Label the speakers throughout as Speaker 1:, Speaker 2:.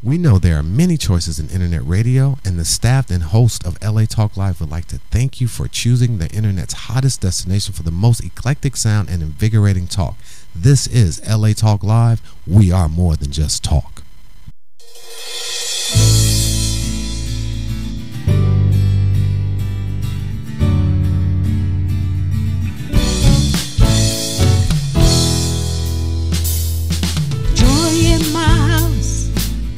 Speaker 1: We know there are many choices in internet radio, and the staff and host of LA Talk Live would like to thank you for choosing the internet's hottest destination for the most eclectic sound and invigorating talk. This is LA Talk Live. We are more than just talk.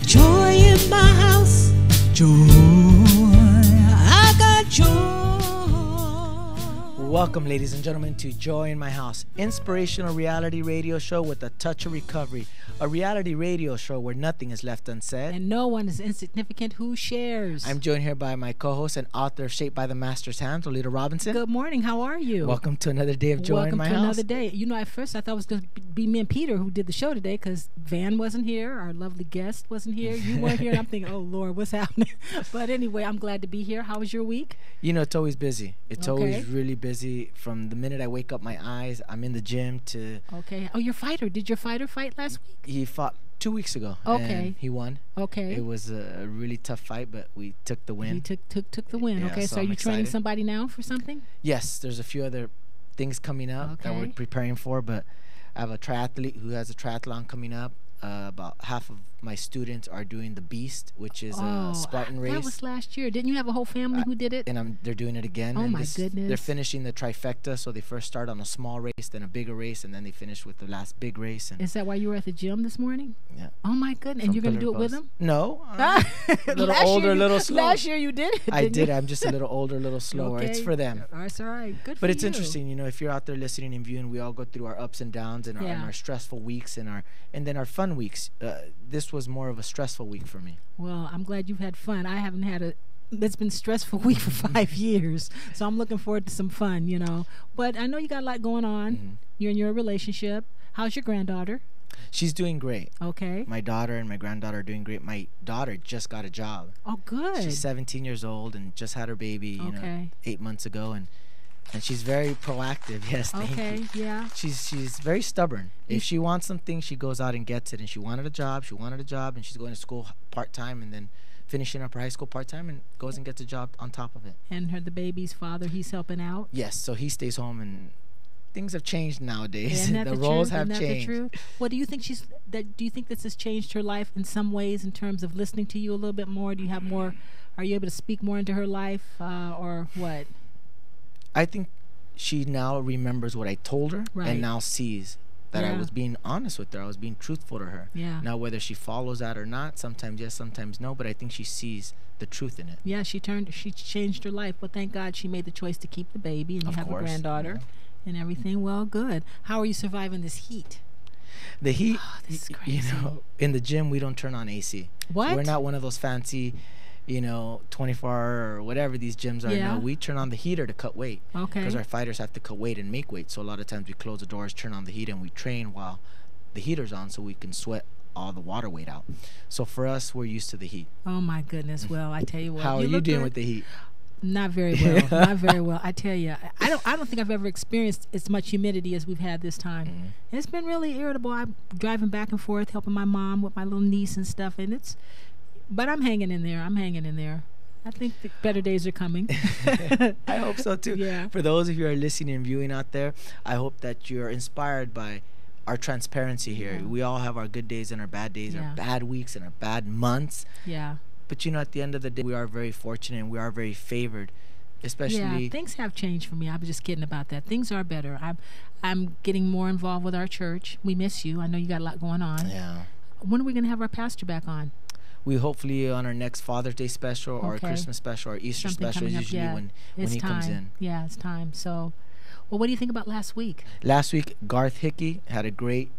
Speaker 2: Joy in my house, joy, I got joy.
Speaker 3: Welcome, ladies and gentlemen, to Joy in My House, inspirational reality radio show with a touch of recovery. A reality radio show where nothing is left unsaid.
Speaker 2: And no one is insignificant who shares.
Speaker 3: I'm joined here by my co-host and author of Shaped by the Master's Hands, Lolita Robinson.
Speaker 2: Good morning, how are you?
Speaker 3: Welcome to another day of Joy in My House.
Speaker 2: Welcome to another day. You know, at first I thought it was going to be me and Peter who did the show today because Van wasn't here, our lovely guest wasn't here, you weren't here, and I'm thinking, oh Lord, what's happening? But anyway, I'm glad to be here. How was your week?
Speaker 3: You know, it's always busy. It's
Speaker 2: Okay.
Speaker 3: always really busy. From the minute I wake up my eyes, I'm in the gym to...
Speaker 2: Okay. Oh, your fighter. Did your fighter fight last week?
Speaker 3: He fought 2 weeks ago.
Speaker 2: Okay.
Speaker 3: And he won.
Speaker 2: Okay.
Speaker 3: It was a really tough fight, but we took the win.
Speaker 2: You took the win.
Speaker 3: Yeah,
Speaker 2: Okay, so are
Speaker 3: I'm
Speaker 2: you training
Speaker 3: excited.
Speaker 2: somebody now for something?
Speaker 3: Yes, there's a few other things coming up that we're
Speaker 2: Okay.
Speaker 3: preparing for, but I have a triathlete who has a triathlon coming up. About half of my students are doing the Beast, which is a Spartan race.
Speaker 2: That was last year. Didn't you have a whole family who did it?
Speaker 3: And they're doing it again.
Speaker 2: Oh,
Speaker 3: and
Speaker 2: my goodness.
Speaker 3: They're finishing the trifecta, so they first start on a small race, then a bigger race, and then they finish with the last big race. And
Speaker 2: Is that why you were at the gym this morning?
Speaker 3: yeah.
Speaker 2: Oh my goodness!
Speaker 3: From
Speaker 2: And you're gonna
Speaker 3: pillar
Speaker 2: do it with
Speaker 3: post.
Speaker 2: him?
Speaker 3: No. A little
Speaker 2: Last
Speaker 3: older,
Speaker 2: year
Speaker 3: a little slower.
Speaker 2: Last year you did it.
Speaker 3: I
Speaker 2: didn't
Speaker 3: did.
Speaker 2: you?
Speaker 3: I'm just a little older, a little slower. It's
Speaker 2: Okay.
Speaker 3: for them.
Speaker 2: That's all right. Good for
Speaker 3: But it's
Speaker 2: you.
Speaker 3: interesting, you know, if you're out there listening and viewing, we all go through our ups and downs and
Speaker 2: Yeah.
Speaker 3: our stressful weeks and then our fun weeks. This was more of a stressful week for me.
Speaker 2: Well, I'm glad you've had fun. I haven't had a. It's been a stressful week for 5 years, so I'm looking forward to some fun, you know. But I know you got a lot going on.
Speaker 3: Mhm.
Speaker 2: You're in your relationship. How's your granddaughter?
Speaker 3: She's doing great.
Speaker 2: Okay.
Speaker 3: My daughter and my granddaughter are doing great. My daughter just got a job.
Speaker 2: Oh, good.
Speaker 3: She's 17 years old and just had her baby, you know,
Speaker 2: Okay.
Speaker 3: 8 months ago, and she's very proactive. Yes, thank
Speaker 2: Okay.
Speaker 3: you.
Speaker 2: Yeah.
Speaker 3: She's very stubborn. If she wants something, she goes out and gets it. And she wanted a job, and she's going to school part-time and then finishing up her high school part-time and goes and gets a job on top of it.
Speaker 2: And the baby's father, he's helping out.
Speaker 3: Yes, so he stays home, and things have changed nowadays.
Speaker 2: Isn't that
Speaker 3: the
Speaker 2: the
Speaker 3: roles
Speaker 2: truth?
Speaker 3: have
Speaker 2: Isn't that
Speaker 3: changed.
Speaker 2: the truth? Well, do you think do you think this has changed her life in some ways in terms of listening to you a little bit more? Do you have more? Are you able to speak more into her life, or what?
Speaker 3: I think she now remembers what I told her
Speaker 2: Right.
Speaker 3: and now sees that I
Speaker 2: Yeah.
Speaker 3: was being honest with her. I was being truthful to her.
Speaker 2: Yeah.
Speaker 3: Now, whether she follows that or not, sometimes yes, sometimes no, but I think she sees the truth in it.
Speaker 2: Yeah, she changed her life. But thank God she made the choice to keep the baby, and you
Speaker 3: Of
Speaker 2: have
Speaker 3: course,
Speaker 2: a granddaughter and everything. Well, good. How are you surviving this heat?
Speaker 3: The heat,
Speaker 2: This is
Speaker 3: you
Speaker 2: crazy.
Speaker 3: know, in the gym, we don't turn on AC.
Speaker 2: What?
Speaker 3: We're not one of those fancy, 24-hour or whatever these gyms are.
Speaker 2: Yeah.
Speaker 3: No, we turn on the heater to cut weight.
Speaker 2: Okay.
Speaker 3: Because our fighters have to cut weight and make weight. So a lot of times we close the doors, turn on the heat, and we train while the heater's on so we can sweat all the water weight out. So for us, we're used to the heat.
Speaker 2: Oh my goodness. Well, I tell you what.
Speaker 3: How are you
Speaker 2: look
Speaker 3: doing
Speaker 2: good.
Speaker 3: with the heat?
Speaker 2: Not very well. Not very well. I tell you, I don't think I've ever experienced as much humidity as we've had this time.
Speaker 3: Mhm.
Speaker 2: It's been really irritable. I'm driving back and forth, helping my mom with my little niece and stuff, and but I'm hanging in there. I think the better days are coming.
Speaker 3: I hope so too.
Speaker 2: Yeah.
Speaker 3: For those of you who are listening and viewing out there, I hope that you're inspired by our transparency here.
Speaker 2: Yeah.
Speaker 3: We all have our good days and our bad days,
Speaker 2: Yeah.
Speaker 3: our bad weeks and our bad months.
Speaker 2: Yeah.
Speaker 3: But at the end of the day, we are very fortunate and we are very favored, especially.
Speaker 2: Yeah, things have changed for me. I was just kidding about that. Things are better. I'm getting more involved with our church. We miss you. I know you got a lot going on.
Speaker 3: Yeah.
Speaker 2: When are we going to have our pastor back on?
Speaker 3: We hopefully on our next Father's Day special or
Speaker 2: Okay.
Speaker 3: Christmas special or Easter
Speaker 2: Something
Speaker 3: special
Speaker 2: coming
Speaker 3: is
Speaker 2: up,
Speaker 3: usually
Speaker 2: yeah.
Speaker 3: when
Speaker 2: It's
Speaker 3: he
Speaker 2: time.
Speaker 3: comes in.
Speaker 2: Yeah, it's time. So, well, what do you think about last week?
Speaker 3: Last week, Garth Hickey had a great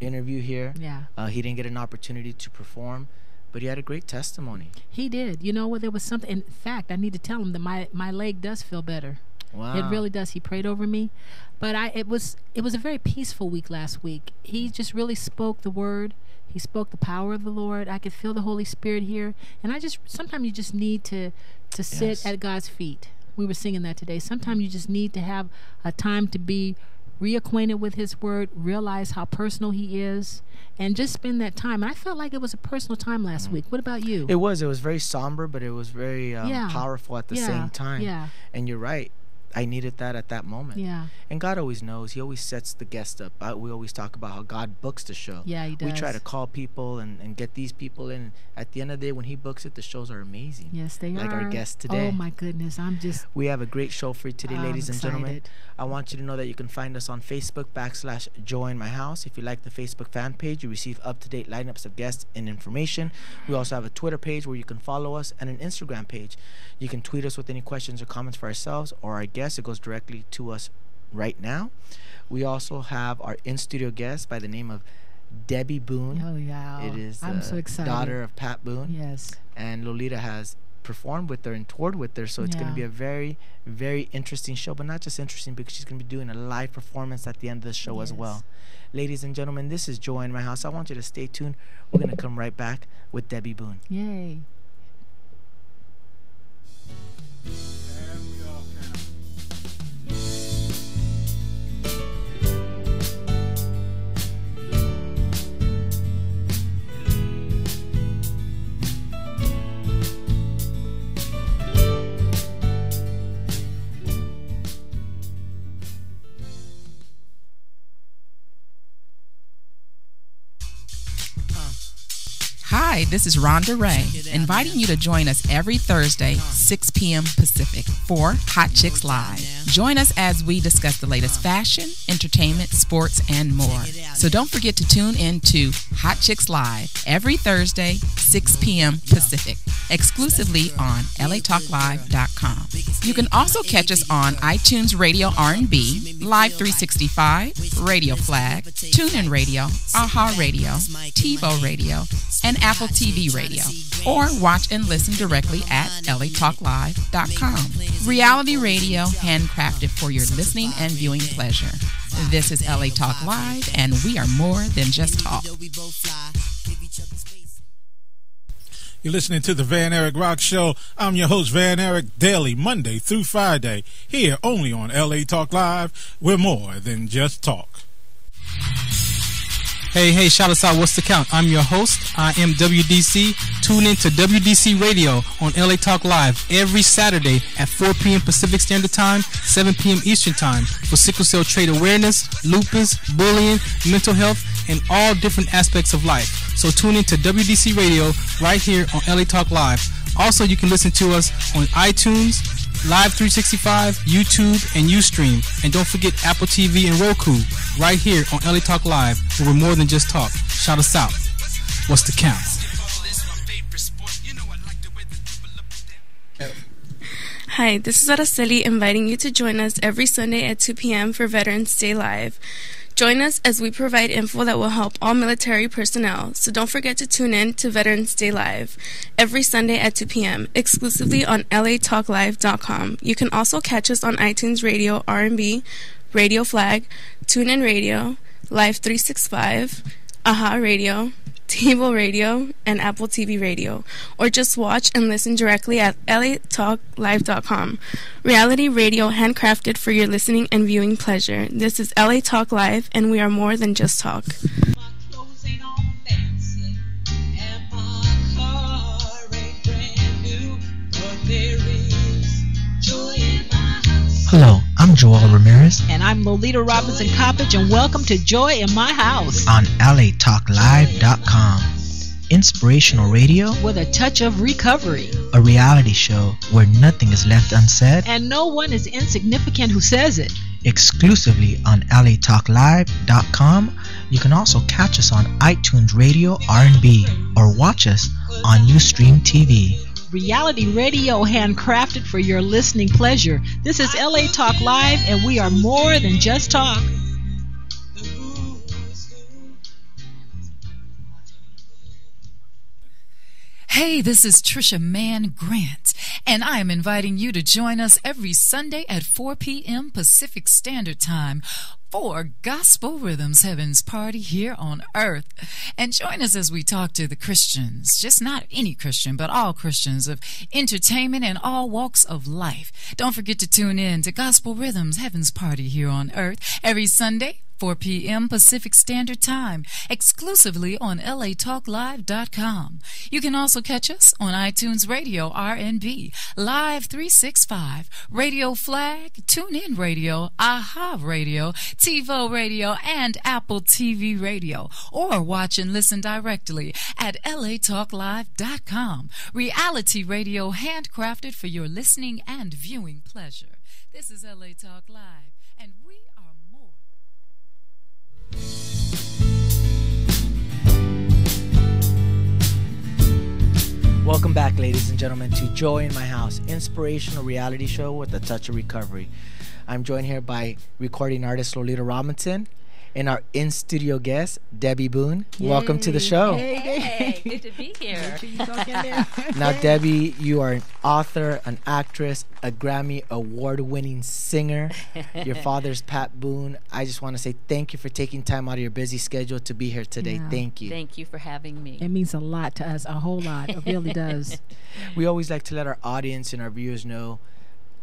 Speaker 3: interview here.
Speaker 2: Yeah.
Speaker 3: He didn't get an opportunity to perform, but he had a great testimony.
Speaker 2: He did. You know what? There was something. In fact, I need to tell him that my leg does feel better.
Speaker 3: Wow.
Speaker 2: It really does. He prayed over me, but it was a very peaceful week last week. He just really spoke the word. He spoke the power of the Lord. I could feel the Holy Spirit here, and sometimes you just need to sit
Speaker 3: Yes.
Speaker 2: at God's feet. We were singing that today. Sometimes you just need to have a time to be reacquainted with his word, realize how personal he is, and just spend that time. And I felt like it was a personal time last week. What about you?
Speaker 3: It was very somber, but it was very powerful at the same time.
Speaker 2: Yeah.
Speaker 3: And you're right. I needed that at that moment.
Speaker 2: Yeah.
Speaker 3: And God always knows. He always sets the guest up. We always talk about how God books the show.
Speaker 2: Yeah, he does.
Speaker 3: We try to call people and get these people in. At the end of the day, when he books it, the shows are amazing.
Speaker 2: Yes, they are.
Speaker 3: Like our guest today.
Speaker 2: Oh, my goodness.
Speaker 3: We have a great show for you today, ladies and gentlemen.
Speaker 2: Excited.
Speaker 3: I want you to know that you can find us on Facebook /Joy in My House. If you like the Facebook fan page, you receive up-to-date lineups of guests and information. We also have a Twitter page where you can follow us and an Instagram page. You can tweet us with any questions or comments for ourselves or our guests. It goes directly to us right now. We also have our in-studio guest by the name of Debby Boone.
Speaker 2: Oh, yeah.
Speaker 3: It is
Speaker 2: I'm so excited.
Speaker 3: Daughter of Pat Boone.
Speaker 2: Yes.
Speaker 3: And Lolita has performed with her and toured with her, so it's going to be a very, very interesting show, but not just interesting because she's going to be doing a live performance at the end of the show as well. Ladies and gentlemen, this is Joy in My House. I want you to stay tuned. We're going to come right back with Debby Boone.
Speaker 2: Yay.
Speaker 4: Hi, this is Rhonda Ray, inviting you to join us every Thursday, 6 p.m. Pacific, for Hot Chicks Live. Join us as we discuss the latest fashion, entertainment, sports, and more. So don't forget to tune in to Hot Chicks Live every Thursday, 6 p.m. Pacific, exclusively on latalklive.com. You can also catch us on iTunes Radio R&B, Live 365, Radio Flag, TuneIn Radio, AHA Radio, TiVo Radio, and Apple TV Radio, or watch and listen directly at latalklive.com. Reality radio handcrafted for your listening and viewing pleasure. This is LA Talk Live, and we are more than just talk.
Speaker 5: You're listening to the Van Eric Rock Show. I'm your host, Van Eric, daily, Monday through Friday, here only on LA Talk Live. We're more than just talk.
Speaker 6: Hey, shout us out. What's the count? I'm your host. I am WDC. Tune in to WDC Radio on LA Talk Live every Saturday at 4 p.m. Pacific Standard Time, 7 p.m. Eastern Time for sickle cell trait awareness, lupus, bullying, mental health, and all different aspects of life. So tune in to WDC Radio right here on LA Talk Live. Also, you can listen to us on iTunes, Live 365, YouTube, and Ustream. And don't forget Apple TV and Roku right here on LA Talk Live, where we're more than just talk. Shout us out. What's the count?
Speaker 7: Hi, this is Araceli inviting you to join us every Sunday at 2 p.m. for Veterans Day Live. Join us as we provide info that will help all military personnel, so don't forget to tune in to Veterans Day Live every Sunday at 2 p.m., exclusively on latalklive.com. You can also catch us on iTunes Radio R&B, Radio Flag, TuneIn Radio, Live 365, AHA Radio, TiVo Radio, and Apple TV Radio, or just watch and listen directly at latalklive.com. Reality radio handcrafted for your listening and viewing pleasure. This is LA Talk Live, and we are more than just talk.
Speaker 8: Hello, I'm Joel Ramirez.
Speaker 9: And I'm Lolita Robinson Coppage, and welcome to Joy in My House
Speaker 8: on latalklive.com. Inspirational radio
Speaker 9: with a touch of recovery.
Speaker 8: A reality show where nothing is left unsaid
Speaker 9: and no one is insignificant who says it.
Speaker 8: Exclusively on latalklive.com. You can also catch us on iTunes Radio R&B or watch us on Ustream TV.
Speaker 9: Reality radio handcrafted for your listening pleasure. This is LA Talk Live, and we are more than just talk.
Speaker 10: Hey, this is Trisha Mann Grant, And I am inviting you to join us every Sunday at 4 p.m. Pacific Standard Time for Gospel Rhythms Heaven's Party here on Earth. And join us as we talk to the Christians, just not any Christian, but all Christians of entertainment and all walks of life. Don't forget to tune in to Gospel Rhythms Heaven's Party here on Earth every Sunday, 4 p.m. Pacific Standard Time, exclusively on latalklive.com. You can also catch us on iTunes Radio RNB, Live 365, Radio Flag, TuneIn Radio, AHA Radio, TiVo Radio, and Apple TV Radio. Or watch and listen directly at latalklive.com. Reality radio handcrafted for your listening and viewing pleasure. This is LA Talk Live, and we are more.
Speaker 3: Welcome back, ladies and gentlemen, to Joy in My House, inspirational reality show with a touch of recovery. I'm joined here by recording artist Lolita Robinson and our in-studio guest, Debby Boone.
Speaker 2: Yay.
Speaker 3: Welcome to the show.
Speaker 11: Hey, good to be here.
Speaker 3: Now, Debby, you are an author, an actress, a Grammy award-winning singer. Your father's Pat Boone. I just want to say thank you for taking time out of your busy schedule to be here today.
Speaker 2: Yeah.
Speaker 3: Thank you.
Speaker 11: Thank you for having me.
Speaker 2: It means a lot to us, a whole lot. It really does.
Speaker 3: We always like to let our audience and our viewers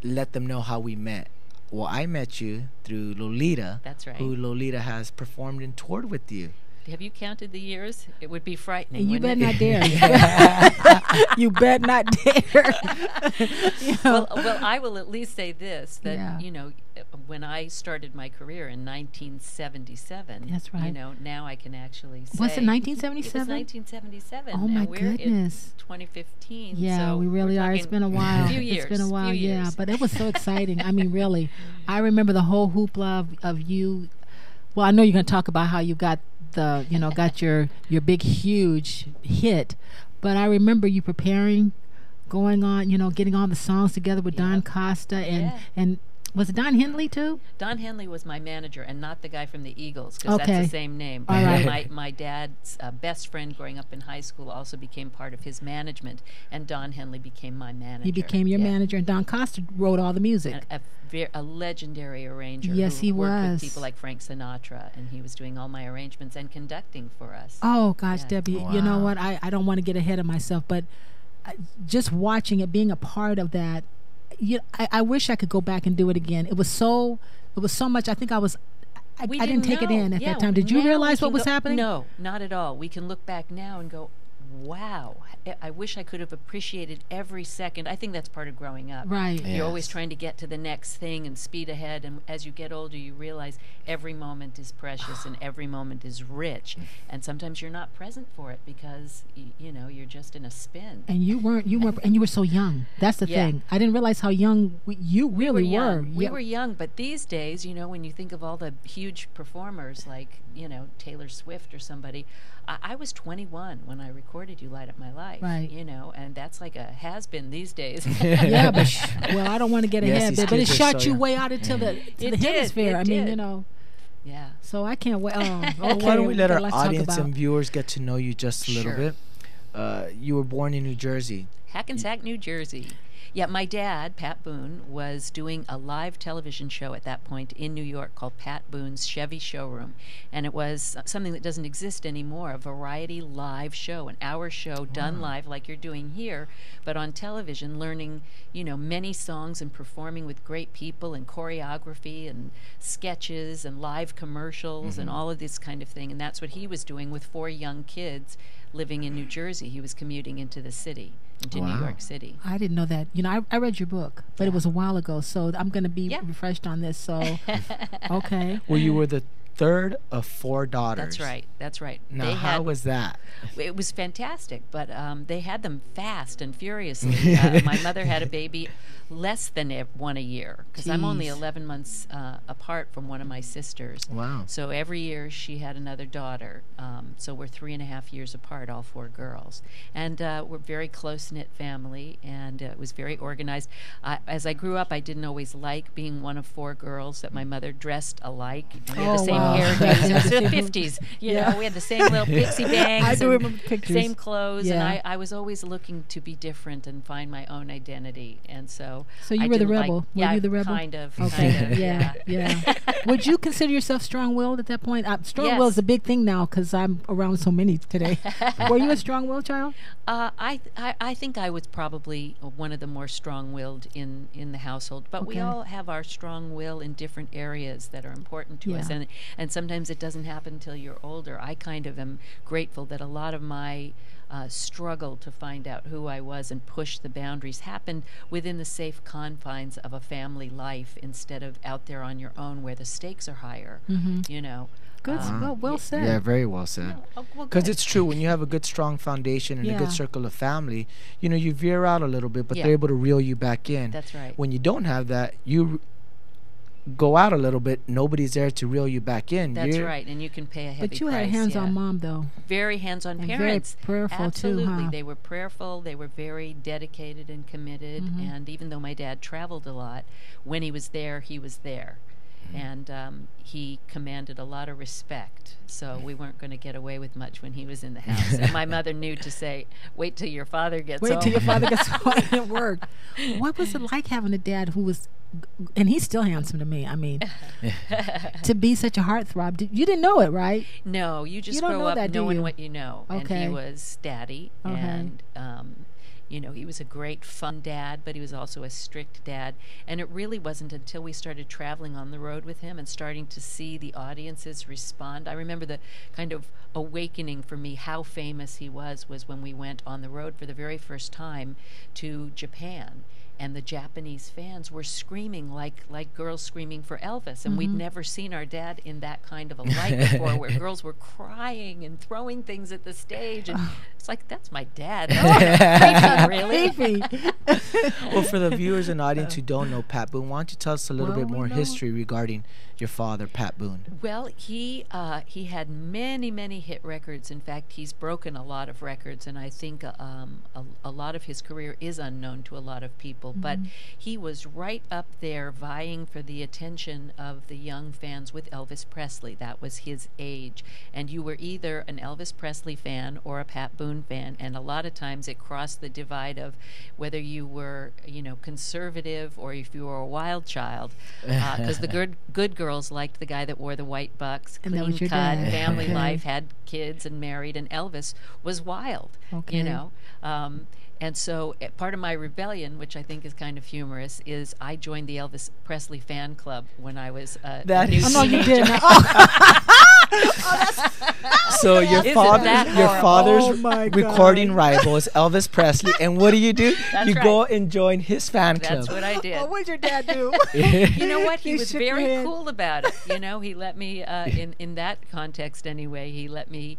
Speaker 3: let them know how we met. Well, I met you through Lolita.
Speaker 11: That's right.
Speaker 3: Who Lolita has performed and toured with you.
Speaker 11: Have you counted the years? It would be frightening.
Speaker 2: You better
Speaker 11: wouldn't
Speaker 2: not
Speaker 11: it?
Speaker 2: dare. You better not dare. You know.
Speaker 11: Well, I will at least say this, that,
Speaker 2: Yeah.
Speaker 11: when I started my career in 1977,
Speaker 2: That's right.
Speaker 11: now I can actually say.
Speaker 2: Was it
Speaker 11: It
Speaker 2: 1977?
Speaker 11: was 1977.
Speaker 2: Oh, my
Speaker 11: and we're
Speaker 2: goodness.
Speaker 11: in 2015.
Speaker 2: Yeah,
Speaker 11: so
Speaker 2: we really
Speaker 11: we're
Speaker 2: are. It's
Speaker 11: talking
Speaker 2: been a while.
Speaker 11: A few years.
Speaker 2: It's been a while,
Speaker 11: few
Speaker 2: yeah.
Speaker 11: years.
Speaker 2: But it was so exciting. I mean, really. I remember the whole hoopla of you. Well, I know you're going to talk about how you got got your big, huge hit. But I remember you preparing, going on, getting all the songs together with Don Costa and was it Don Henley too?
Speaker 11: Don Henley was my manager, and not the guy from the Eagles, because
Speaker 2: Okay.
Speaker 11: that's the same name.
Speaker 2: All right.
Speaker 11: My dad's best friend growing up in high school also became part of his management, and Don Henley became my manager.
Speaker 2: He became your manager, and Don Costa wrote all the music.
Speaker 11: A legendary arranger.
Speaker 2: Yes,
Speaker 11: who
Speaker 2: he
Speaker 11: worked
Speaker 2: was.
Speaker 11: with people like Frank Sinatra, and he was doing all my arrangements and conducting for us.
Speaker 2: Oh, gosh,
Speaker 11: Yeah.
Speaker 2: Debbie, you know what? I don't want to get ahead of myself, but just watching it, being a part of that, I wish I could go back and do it again. It was so much. I think I didn't take it in at that time. Did you realize what was happening?
Speaker 11: No, not at all. We can look back now and go, wow, I wish I could have appreciated every second. I think that's part of growing up.
Speaker 2: Right.
Speaker 11: You're always trying to get to the next thing and speed ahead, and as you get older, you realize every moment is precious and every moment is rich, and sometimes you're not present for it because you're just in a spin.
Speaker 2: And you weren't, and you were so young. That's the thing. I didn't realize how young you really were.
Speaker 11: We were young, but these days, when you think of all the huge performers like, Taylor Swift or somebody, I was 21 when I recorded You Light Up My Life.
Speaker 2: Right.
Speaker 11: And that's like a has-been these days.
Speaker 2: Yeah, but well, I don't want to get ahead, but it shot you
Speaker 3: young.
Speaker 2: way out into the hemisphere. I mean,
Speaker 11: Yeah.
Speaker 2: So I can't wait. Okay,
Speaker 3: Why don't we let our
Speaker 2: let's talk
Speaker 3: audience
Speaker 2: about-
Speaker 3: and viewers get to know you just a little bit? You were born in New Jersey.
Speaker 11: Hackensack, New Jersey. Yeah, my dad, Pat Boone, was doing a live television show at that point in New York called Pat Boone's Chevy Showroom. And it was something that doesn't exist anymore, a variety live show, an hour show done live like you're doing here, but on television, learning, many songs and performing with great people and choreography and sketches and live commercials and all of this kind of thing. And that's what he was doing with 4 young kids living in New Jersey. He was commuting into the city, into New York City.
Speaker 2: I didn't know that. I read your book, but it was a while ago, so I'm going to be refreshed on this. So, okay.
Speaker 3: Well, you were the third of 4 daughters.
Speaker 11: That's right.
Speaker 3: Now, how was that?
Speaker 11: It was fantastic, but they had them fast and furiously. My mother had a baby less than 1 a year, because I'm only 11 months apart from one of my sisters.
Speaker 3: Wow.
Speaker 11: So every year she had another daughter. So we're 3.5 years apart, all 4 girls. And we're very close-knit family, and it was very organized. As I grew up, I didn't always like being one of 4 girls, that my mother dressed alike. We had the same
Speaker 2: Yeah.
Speaker 11: The 50s. You know, we had the same little pixie bangs.
Speaker 2: I do remember pictures.
Speaker 11: Same clothes.
Speaker 2: Yeah.
Speaker 11: And I was always looking to be different and find my own identity. And so
Speaker 2: you were the rebel. Were you the rebel?
Speaker 11: Kind of.
Speaker 2: Okay.
Speaker 11: Kind of,
Speaker 2: yeah. Would you consider yourself strong-willed at that point? Strong-willed is a big thing now because I'm around so many today. Were you a strong-willed child?
Speaker 11: I think I was probably one of the more strong-willed in the household. But we all have our strong will in different areas that are important to us. And sometimes it doesn't happen until you're older. I kind of am grateful that a lot of my struggle to find out who I was and push the boundaries happened within the safe confines of a family life instead of out there on your own where the stakes are higher, you know.
Speaker 2: Good. Well said.
Speaker 3: Yeah, very well said. Because it's true, when you have a good, strong foundation and a good circle of family, you know, you veer out a little bit, but they're able to reel you back in.
Speaker 11: That's right.
Speaker 3: When you don't have that, you go out a little bit, nobody's there to reel you back in.
Speaker 11: That's right, and you can pay a heavy price.
Speaker 2: But you had a hands-on mom, though.
Speaker 11: Very hands-on
Speaker 2: and
Speaker 11: parents.
Speaker 2: Very prayerful,
Speaker 11: Absolutely.
Speaker 2: too, huh?
Speaker 11: They were prayerful. They were very dedicated and committed. And even though my dad traveled a lot, when he was there, he was there. And he commanded a lot of respect, so we weren't going to get away with much when he was in the house. And my mother knew to say, wait till your father gets home.
Speaker 2: Wait till your father gets home. It worked. What was it like having a dad who was, and he's still handsome to me, I mean, to be such a heartthrob? You didn't know it, right?
Speaker 11: No, you just grow up knowing what you know.
Speaker 2: Okay.
Speaker 11: And he was daddy, and you know, he was a great fun dad, but he was also a strict dad. And it really wasn't until we started traveling on the road with him and starting to see the audiences respond. I remember the kind of awakening for me how famous he was when we went on the road for the very first time to Japan. And the Japanese fans were screaming like girls screaming for Elvis. And we'd never seen our dad in that kind of a light before, where girls were crying and throwing things at the stage. And it's like, that's my dad. Really?
Speaker 3: Well, for the viewers and audience who don't know Pat Boone, why don't you tell us a little bit more history regarding your father, Pat Boone?
Speaker 11: Well, he had many hit records. In fact, he's broken a lot of records, and I think a lot of his career is unknown to a lot of people. But he was right up there vying for the attention of the young fans with Elvis Presley. That was his age. And you were either an Elvis Presley fan or a Pat Boone fan, and a lot of times it crossed the divide of whether you were, you know, conservative or if you were a wild child. Because the good girls liked the guy that wore the white bucks, clean cut, family life, had kids and married, and Elvis was wild, you know. And so part of my rebellion, which I think is kind of humorous, is I joined the Elvis Presley fan club when I was a new teenager.
Speaker 2: You did.
Speaker 3: So your father's recording rival is Elvis Presley, and what do? You go and join his fan club.
Speaker 11: That's what I did.
Speaker 2: What would your dad do?
Speaker 11: You know what? He was very cool about it. You know, he let me, in that context anyway, he let me,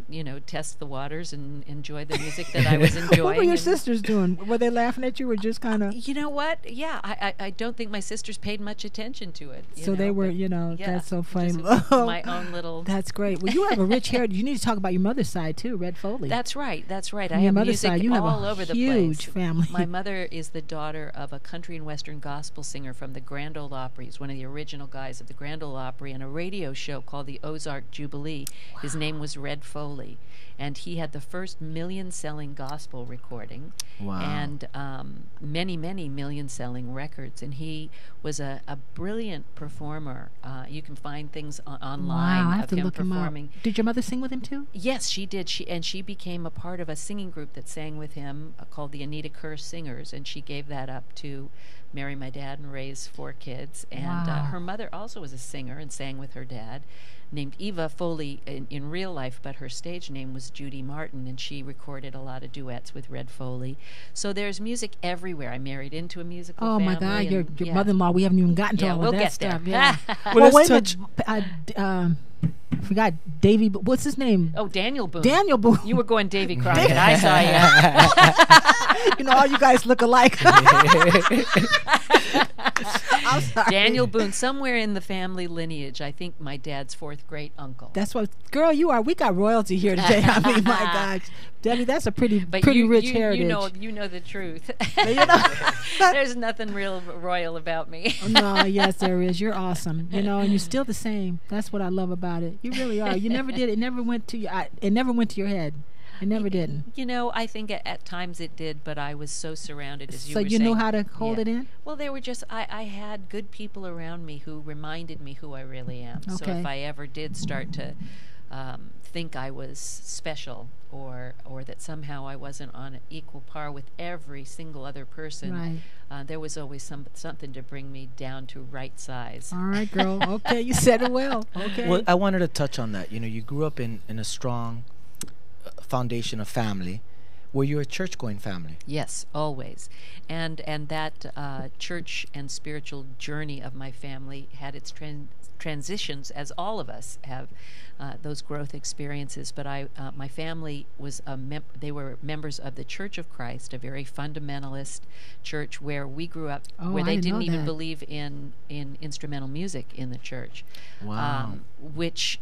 Speaker 11: you know, test the waters and enjoy the music that I was enjoying.
Speaker 2: What were your sisters doing? Were they laughing at you or just kind of?
Speaker 11: You know what? Yeah, I don't think my sisters paid much attention to it.
Speaker 2: So they were, you know, that's so funny.
Speaker 11: My own little.
Speaker 2: That's great. Well, you have a rich heritage. You need to talk about your mother's side too, Red Foley.
Speaker 11: That's right. I
Speaker 2: your
Speaker 11: have
Speaker 2: mother's
Speaker 11: music
Speaker 2: side, you have
Speaker 11: all
Speaker 2: a
Speaker 11: over the
Speaker 2: huge
Speaker 11: place.
Speaker 2: Family.
Speaker 11: My mother is the daughter of a country and western gospel singer from the Grand Ole Opry. He's one of the original guys of the Grand Ole Opry, and a radio show called the Ozark Jubilee. Wow. His name was Red Foley. And he had the first million-selling gospel recording, and many million-selling records. And he was a brilliant performer. You can find things online of him performing.
Speaker 2: Did your mother sing with him too?
Speaker 11: Yes, she did. She became a part of a singing group that sang with him called the Anita Kerr Singers, and she gave that up to marry my dad and raise 4 kids. And her mother also was a singer and sang with her dad, named Eva Foley in real life, but her stage name was Judy Martin, and she recorded a lot of duets with Red Foley. So there's music everywhere. I married into a musical family.
Speaker 2: Oh my God, your mother-in-law, we haven't even gotten to all of that stuff.
Speaker 11: Yeah,
Speaker 2: well, wait a minute. I forgot Davy. What's his name?
Speaker 11: Oh, Daniel Boone.
Speaker 2: Daniel Boone.
Speaker 11: You were going Davy Crockett. I saw you.
Speaker 2: You know, all you guys look alike. I'm sorry.
Speaker 11: Daniel Boone, somewhere in the family lineage. I think my dad's fourth great uncle.
Speaker 2: That's what, girl, you are. We got royalty here today. I mean, my gosh, Debbie, that's a pretty rich heritage.
Speaker 11: You know the truth.
Speaker 2: You know?
Speaker 11: There's nothing real royal about me.
Speaker 2: No, yes, there is. You're awesome. You know, and you're still the same. That's what I love about it. You really are. You never did. It never went to your. It never went to your head. It never didn't.
Speaker 11: You know, I think at times it did, but I was so surrounded, as you were saying.
Speaker 2: So you knew how to hold it in?
Speaker 11: Well, they were just, I had good people around me who reminded me who I really am.
Speaker 2: Okay.
Speaker 11: So if I ever did start to think I was special or that somehow I wasn't on an equal par with every single other person,
Speaker 2: right.
Speaker 11: There was always something to bring me down to right size.
Speaker 2: All right, girl. Okay, you said it well. Okay.
Speaker 3: Well, I wanted to touch on that. You know, you grew up in a strong foundation of family. Were you a church-going family?
Speaker 11: Yes, always. And that church and spiritual journey of my family had its transitions, as all of us have those growth experiences. But my family was they were members of the Church of Christ, a very fundamentalist church where we grew up, where they didn't even believe in instrumental music in the church.
Speaker 3: Wow.
Speaker 11: Which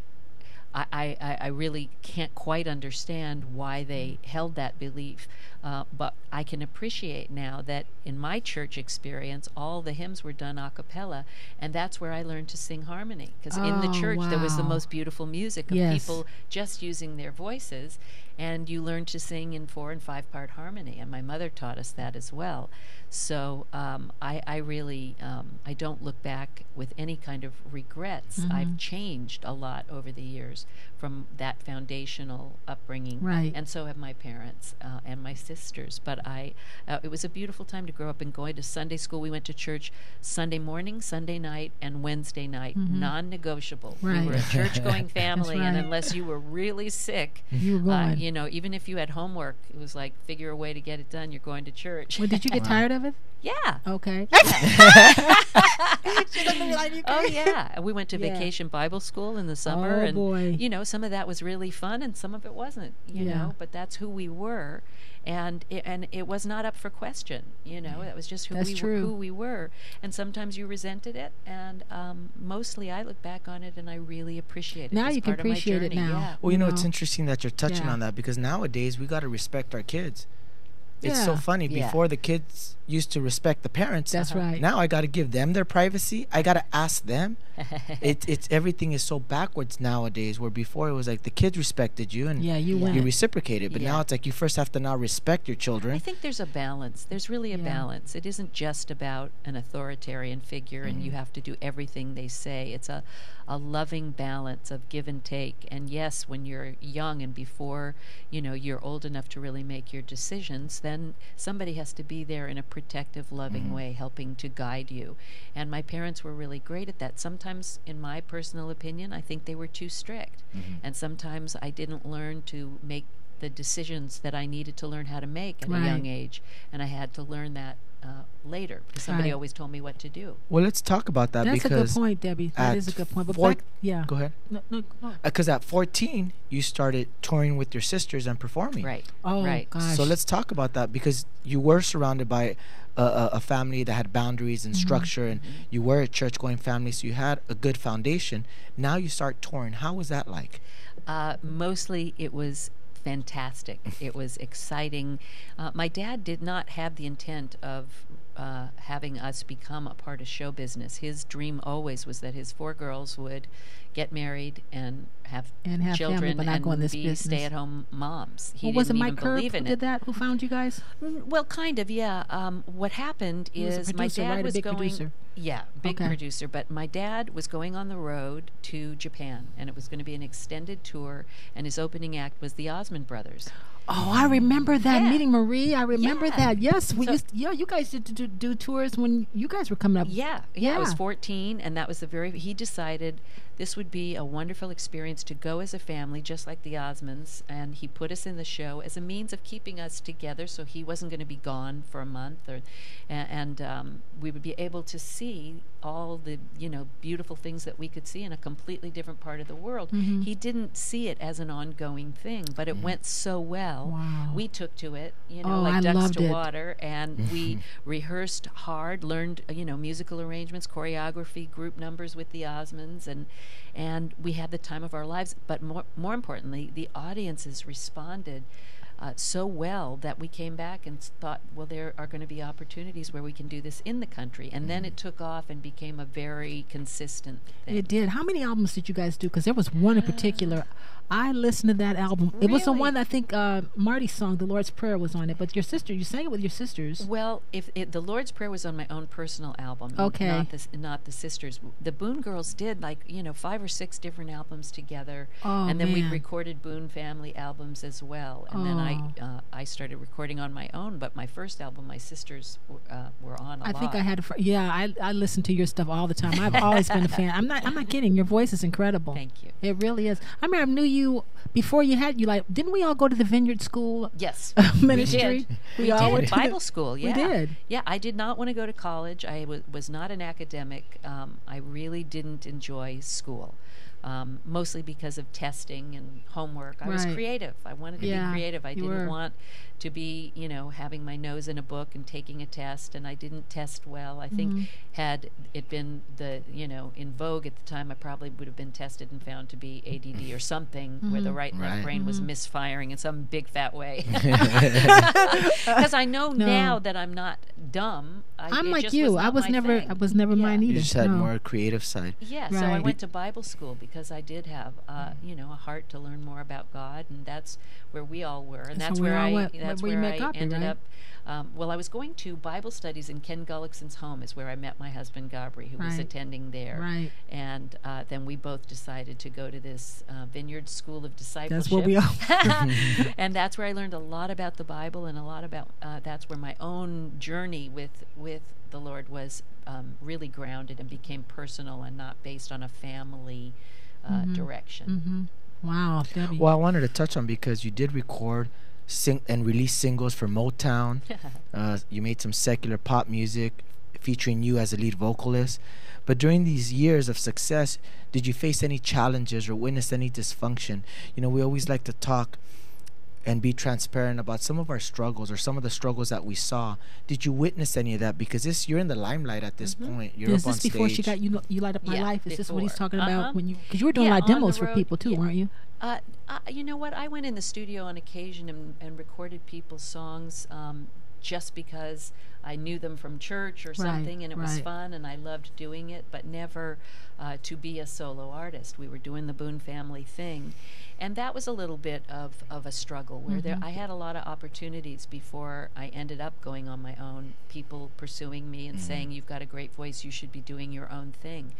Speaker 11: I really can't quite understand why they held that belief, but I can appreciate now that in my church experience, all the hymns were done a cappella, and that's where I learned to sing harmony. Because in the church, there was the most beautiful music of people just using their voices, and you learn to sing in 4- and 5-part harmony, and my mother taught us that as well. So I really, I don't look back with any kind of regrets.
Speaker 2: Mm-hmm.
Speaker 11: I've changed a lot over the years from that foundational upbringing,
Speaker 2: right.
Speaker 11: And so have my parents and my sisters. But it was a beautiful time to grow up and going to Sunday school. We went to church Sunday morning, Sunday night, and Wednesday night, non-negotiable.
Speaker 2: Right.
Speaker 11: We were a church-going family,
Speaker 2: right.
Speaker 11: and unless you were really sick,
Speaker 2: you were going.
Speaker 11: you know, even if you had homework, it was like, figure a way to get it done. You're going to church.
Speaker 2: Well, did you get tired of it?
Speaker 11: Yeah.
Speaker 2: Okay.
Speaker 11: Oh yeah. We went to vacation Bible school in the summer, and
Speaker 2: boy.
Speaker 11: you know, some of that was really fun, and some of it wasn't. You know, but that's who we were, and it was not up for question. You know, that was just who we were, and sometimes you resented it, and mostly I look back on it and I really appreciate it.
Speaker 2: Now
Speaker 11: as
Speaker 2: you can
Speaker 11: part of my
Speaker 2: appreciate it
Speaker 11: journey.
Speaker 2: now.
Speaker 11: Yeah.
Speaker 3: Well, you know, it's interesting that you're touching on that, because nowadays we got to respect our kids. It's so funny. Before, the kids used to respect the parents.
Speaker 2: That's right.
Speaker 3: Now I got to give them their privacy. I got to ask them. It's everything is so backwards nowadays, where before it was like the kids respected you and you reciprocated. But now it's like you first have to now respect your children.
Speaker 11: I think there's a balance. There's really a balance. It isn't just about an authoritarian figure and you have to do everything they say. It's a loving balance of give and take. And yes, when you're young and before, you know, you're old enough to really make your decisions, then somebody has to be there in a protective, loving way, helping to guide you. And my parents were really great at that. Sometimes, in my personal opinion, I think they were too strict. And sometimes I didn't learn to make the decisions that I needed to learn how to make at a young age. And I had to learn that later, because somebody always told me what to do.
Speaker 3: Well, let's talk about that.
Speaker 2: That's
Speaker 3: because
Speaker 2: a good point, Debbie. That is a good point. But
Speaker 3: go ahead.
Speaker 2: No.
Speaker 3: Because at 14, you started touring with your sisters and performing.
Speaker 11: Right.
Speaker 2: Oh,
Speaker 11: right.
Speaker 2: Gosh.
Speaker 3: So let's talk about that, because you were surrounded by a family that had boundaries and structure, and you were a church-going family, so you had a good foundation. Now you start touring. How was that like?
Speaker 11: Mostly it was fantastic. It was exciting. My dad did not have the intent of having us become a part of show business. His dream always was that his 4 girls would get married and have children
Speaker 2: family, but not go in this
Speaker 11: be
Speaker 2: business.
Speaker 11: stay-at-home moms. He
Speaker 2: was it
Speaker 11: didn't
Speaker 2: Mike
Speaker 11: even
Speaker 2: Kerr
Speaker 11: believe in
Speaker 2: who did
Speaker 11: it.
Speaker 2: that? Who found you guys?
Speaker 11: Well, kind of, yeah. What happened
Speaker 2: He was a
Speaker 11: is my
Speaker 2: producer,
Speaker 11: dad
Speaker 2: right? A
Speaker 11: was
Speaker 2: big
Speaker 11: going.
Speaker 2: producer.
Speaker 11: Yeah, big producer. But my dad was going on the road to Japan, and it was going to be an extended tour. And his opening act was the Osmond Brothers.
Speaker 2: Oh, I remember that meeting Marie. I remember
Speaker 11: Yeah.
Speaker 2: that. Yes, we
Speaker 11: So-
Speaker 2: used. Yeah, you guys did do tours when you guys were coming up.
Speaker 11: Yeah. I was 14, and that was he decided this would be a wonderful experience to go as a family, just like the Osmonds, and he put us in the show as a means of keeping us together, so he wasn't going to be gone for a month, and we would be able to see all the beautiful things that we could see in a completely different part of the world. He didn't see it as an ongoing thing, but it went so well.
Speaker 2: Wow.
Speaker 11: We took to it,
Speaker 2: Oh,
Speaker 11: like
Speaker 2: I
Speaker 11: ducks
Speaker 2: loved
Speaker 11: to
Speaker 2: it.
Speaker 11: water, and we rehearsed first hard, learned, musical arrangements, choreography, group numbers with the Osmonds, and we had the time of our lives. But more importantly, the audiences responded so well that we came back and thought, well, there are going to be opportunities where we can do this in the country. And then it took off and became a very consistent thing.
Speaker 2: It did. How many albums did you guys do? Because there was one in particular. I listened to that album. It was the one I think Marty's song, "The Lord's Prayer," was on it. But your sister, you sang it with your sisters.
Speaker 11: Well, the Lord's Prayer was on my own personal album,
Speaker 2: okay,
Speaker 11: not the sisters. The Boone girls did 5 or 6 different albums together, and then we recorded Boone family albums as well. And then I started recording on my own. But my first album, my sisters were on a lot.
Speaker 2: I think I had I listen to your stuff all the time. I've always been a fan. I'm not kidding. Your voice is incredible.
Speaker 11: Thank you.
Speaker 2: It really is. I mean, I knew you before you didn't we all go to the Vineyard School?
Speaker 11: Yes.
Speaker 2: Ministry?
Speaker 11: We all went to Bible school, yeah.
Speaker 2: We did.
Speaker 11: Yeah, I did not want to go to college. I was not an academic. I really didn't enjoy school. Mostly because of testing and homework. I was creative. I wanted to be creative. I didn't want to be, having my nose in a book and taking a test, and I didn't test well. I think had it been in vogue at the time, I probably would have been tested and found to be ADD or something, where the right and left brain was misfiring in some big fat way. Because I know now that I'm not dumb.
Speaker 2: I'm like you. I was never mine either.
Speaker 3: You just had more creative side.
Speaker 11: Yeah, so I went to Bible school because I did have a heart to learn more about God, and that's where we all were, and that's where I ended up. Well, I was going to Bible studies in Ken Gullickson's home is where I met my husband Gabri, who was attending there.
Speaker 2: Right.
Speaker 11: And then we both decided to go to this Vineyard School of Discipleship.
Speaker 2: That's where we are.
Speaker 11: And that's where I learned a lot about the Bible and a lot about, that's where my own journey with the Lord was really grounded and became personal and not based on a family direction.
Speaker 2: Wow, Debbie.
Speaker 3: Well, I wanted to touch on, because you did record and release singles for Motown. You made some secular pop music featuring you as a lead vocalist. But during these years of success, did you face any challenges or witness any dysfunction? We always like to talk and be transparent about some of our struggles or some of the struggles that we saw. Did you witness any of that? Because you're in the limelight at this point. You're up on stage.
Speaker 2: Is this before she got You Light Up My Life? Is this what he's talking about? Because you were doing a lot of demos for people too, weren't you?
Speaker 11: You know what? I went in the studio on occasion and recorded people's songs just because I knew them from church or something, and it was fun, and I loved doing it, but never to be a solo artist. We were doing the Boone family thing, and that was a little bit of a struggle, where I had a lot of opportunities before I ended up going on my own, people pursuing me and saying, "You've got a great voice, you should be doing your own thing."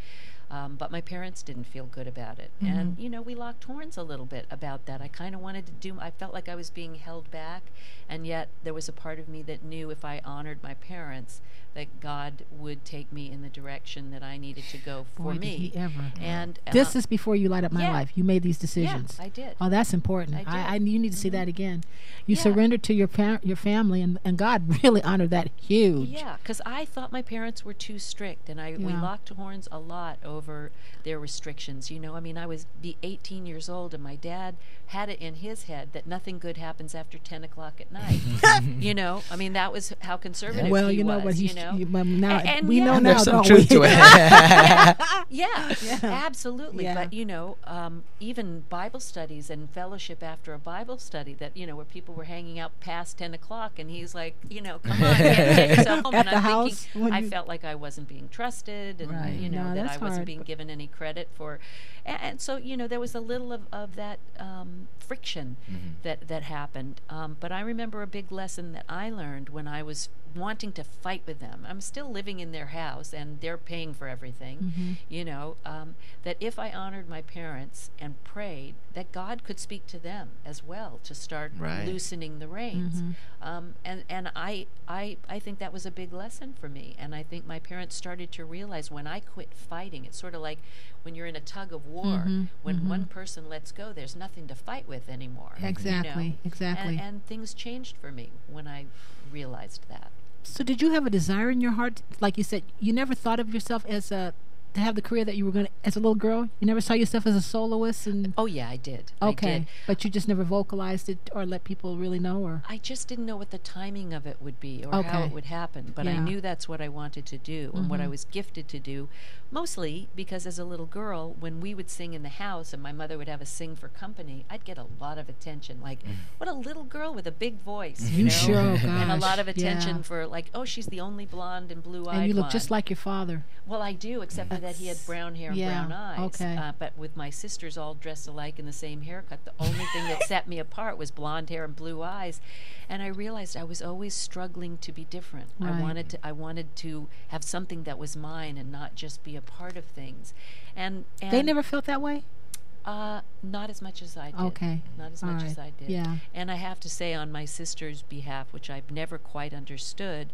Speaker 11: But my parents didn't feel good about it. And, we locked horns a little bit about that. I kind of wanted to I felt like I was being held back, and yet there was a part of me that knew if I honored my parents, that God would take me in the direction that I needed to go for me.
Speaker 2: Did he ever.
Speaker 11: And
Speaker 2: this is before You Light Up My Life. You made these decisions.
Speaker 11: Yeah, I did.
Speaker 2: Oh, that's important. You need to see that again. You surrendered to your family, and God really honored that huge.
Speaker 11: Yeah, because I thought my parents were too strict, and we locked horns a lot over their restrictions. I was 18 years old, and my dad had it in his head that nothing good happens after 10 o'clock at night. That was how conservative he was.
Speaker 2: We know now,
Speaker 3: there's some
Speaker 2: don't
Speaker 3: truth
Speaker 2: we?
Speaker 3: to it.
Speaker 11: Yeah, absolutely. Yeah. But even Bible studies and fellowship after a Bible study, that where people were hanging out past 10 o'clock, and he's like, come on, get yourself home.
Speaker 2: At
Speaker 11: and
Speaker 2: the
Speaker 11: I'm
Speaker 2: house,
Speaker 11: thinking, I felt like I wasn't being trusted, and that I wasn't being given any credit for. And so there was a little of that friction that happened. But I remember a big lesson that I learned when I was wanting to fight with them. I'm still living in their house, and they're paying for everything. That if I honored my parents and prayed, that God could speak to them as well to start loosening the reins. And I think that was a big lesson for me. And I think my parents started to realize when I quit fighting, it's sort of like when you're in a tug of war, when one person lets go, there's nothing to fight with anymore.
Speaker 2: Exactly.
Speaker 11: And things changed for me when I realized that.
Speaker 2: So did you have a desire in your heart? Like you said, you never thought of yourself as a to have the career that you were going to, as a little girl? You never saw yourself as a soloist? And
Speaker 11: Oh yeah, I did.
Speaker 2: okay,
Speaker 11: I did.
Speaker 2: but you just never vocalized it or let people really know, or
Speaker 11: I just didn't know what the timing of it would be or how
Speaker 2: Okay.
Speaker 11: it would happen, but I
Speaker 2: Yeah.
Speaker 11: knew that's what I wanted to do and what I was gifted to do, mostly because as a little girl, when we would sing in the house and my mother would have us sing for company, I'd get a lot of attention, like, what a little girl with a big voice, you know?
Speaker 2: sure? Oh,
Speaker 11: And a
Speaker 2: gosh.
Speaker 11: lot of attention
Speaker 2: Yeah.
Speaker 11: for, like, oh, she's the only blonde and blue-eyed
Speaker 2: And you look
Speaker 11: one.
Speaker 2: just like your father.
Speaker 11: Well, I do, except for that he had brown hair and
Speaker 2: Yeah,
Speaker 11: brown eyes.
Speaker 2: okay.
Speaker 11: But with my sisters all dressed alike in the same haircut, the only thing that set me apart was blonde hair and blue eyes. And I realized I was always struggling to be different.
Speaker 2: Right.
Speaker 11: I wanted to have something that was mine and not just be a part of things. And
Speaker 2: They never felt that way?
Speaker 11: not as much as I did.
Speaker 2: Okay.
Speaker 11: Not as
Speaker 2: All
Speaker 11: much
Speaker 2: right.
Speaker 11: as I did.
Speaker 2: Yeah.
Speaker 11: And I have to say, on my sister's behalf, which I've never quite understood,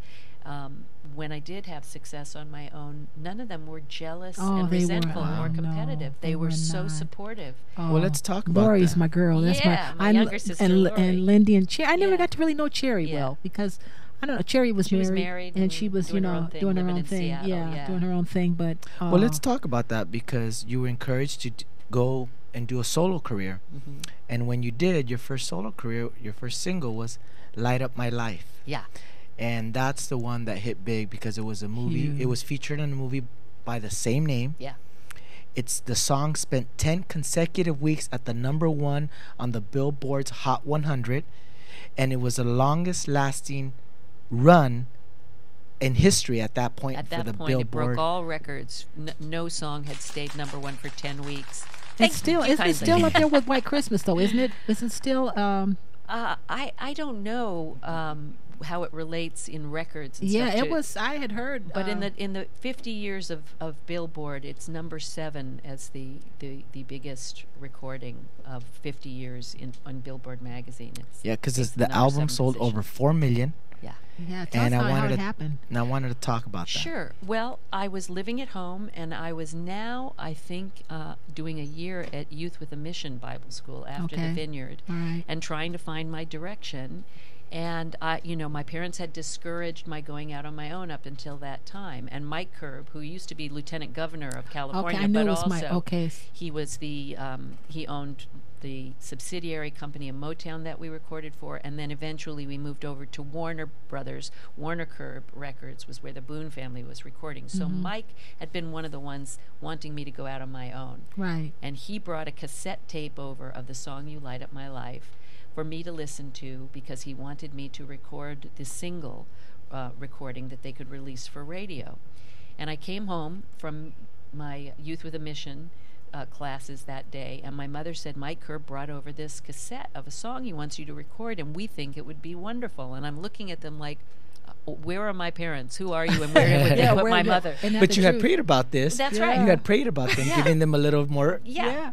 Speaker 11: when I did have success on my own, none of them were jealous
Speaker 2: Oh,
Speaker 11: and
Speaker 2: they
Speaker 11: resentful
Speaker 2: were-
Speaker 11: or
Speaker 2: no,
Speaker 11: competitive.
Speaker 2: they
Speaker 11: They were
Speaker 2: were
Speaker 11: so
Speaker 2: not.
Speaker 11: supportive.
Speaker 2: Oh,
Speaker 3: Well, let's talk about
Speaker 2: Lori's
Speaker 3: that.
Speaker 2: my girl. That's
Speaker 11: Yeah, my
Speaker 2: I'm-
Speaker 11: younger sister,
Speaker 2: and,
Speaker 11: Lori.
Speaker 2: and Lindy and Cherry. I never
Speaker 11: Yeah.
Speaker 2: got to really know Cherry
Speaker 11: Yeah.
Speaker 2: well because I don't know. Cherry was
Speaker 11: She
Speaker 2: married,
Speaker 11: was married
Speaker 2: and she was,
Speaker 11: doing her own thing,
Speaker 2: doing her
Speaker 11: living
Speaker 2: own
Speaker 11: in
Speaker 2: thing.
Speaker 11: Seattle, yeah.
Speaker 2: Doing her own thing. But
Speaker 3: Well, let's talk about that because you were encouraged to go and do a solo career.
Speaker 11: Mm-hmm.
Speaker 3: And when you did, your first solo career, your first single was Light Up My Life.
Speaker 11: Yeah.
Speaker 3: And that's the one that hit big because it was a movie.
Speaker 2: Huge.
Speaker 3: It was featured in a movie by the same name.
Speaker 11: Yeah.
Speaker 3: It's the song spent 10 consecutive weeks at the #1 on the Billboard's Hot 100. And it was the longest lasting run in history at that point
Speaker 11: At
Speaker 3: for
Speaker 11: that
Speaker 3: the
Speaker 11: point, it
Speaker 3: Billboard.
Speaker 11: broke all records. No song had stayed #1 for 10 weeks.
Speaker 2: it's still
Speaker 11: you
Speaker 2: isn't it
Speaker 11: kindly.
Speaker 2: still up there with White Christmas though? Isn't it? Isn't still
Speaker 11: I don't know how it relates in records. And
Speaker 2: yeah,
Speaker 11: stuff
Speaker 2: it
Speaker 11: to-
Speaker 2: was. I had heard,
Speaker 11: But in the 50 years of Billboard, it's #7 as the biggest recording of 50 years on Billboard magazine.
Speaker 3: Yeah, because
Speaker 11: it's
Speaker 3: the
Speaker 11: number
Speaker 3: album
Speaker 11: 7
Speaker 3: sold
Speaker 11: position.
Speaker 3: over 4 million.
Speaker 11: Yeah.
Speaker 2: yeah. Tell
Speaker 3: And
Speaker 2: us
Speaker 3: I
Speaker 2: how
Speaker 3: wanted
Speaker 2: it
Speaker 3: to-
Speaker 2: happened.
Speaker 3: And I wanted to talk about that.
Speaker 11: Sure. Well, I was living at home, and I was now, I think, doing a year at Youth with a Mission Bible School after
Speaker 2: Okay.
Speaker 11: the Vineyard,
Speaker 2: All right.
Speaker 11: and trying to find my direction. And my parents had discouraged my going out on my own up until that time. And Mike Curb, who used to be Lieutenant Governor of California,
Speaker 2: Okay, I knew
Speaker 11: but
Speaker 2: it was
Speaker 11: also
Speaker 2: Mike. Okay.
Speaker 11: he was he owned the subsidiary company in Motown that we recorded for, and then eventually we moved over to Warner Brothers. Warner Curb Records was where the Boone family was recording. So Mike had been one of the ones wanting me to go out on my own.
Speaker 2: Right.
Speaker 11: And he brought a cassette tape over of the song You Light Up My Life for me to listen to because he wanted me to record the single recording that they could release for radio. And I came home from my Youth with a Mission classes that day, and my mother said, Mike Kerr brought over this cassette of a song he wants you to record, and we think it would be wonderful. And I'm looking at them like, where are my parents? Who are you? And where would they put my mother?
Speaker 3: But you had prayed about this.
Speaker 11: That's right.
Speaker 3: You had prayed about them, giving them a little more.
Speaker 11: Yeah.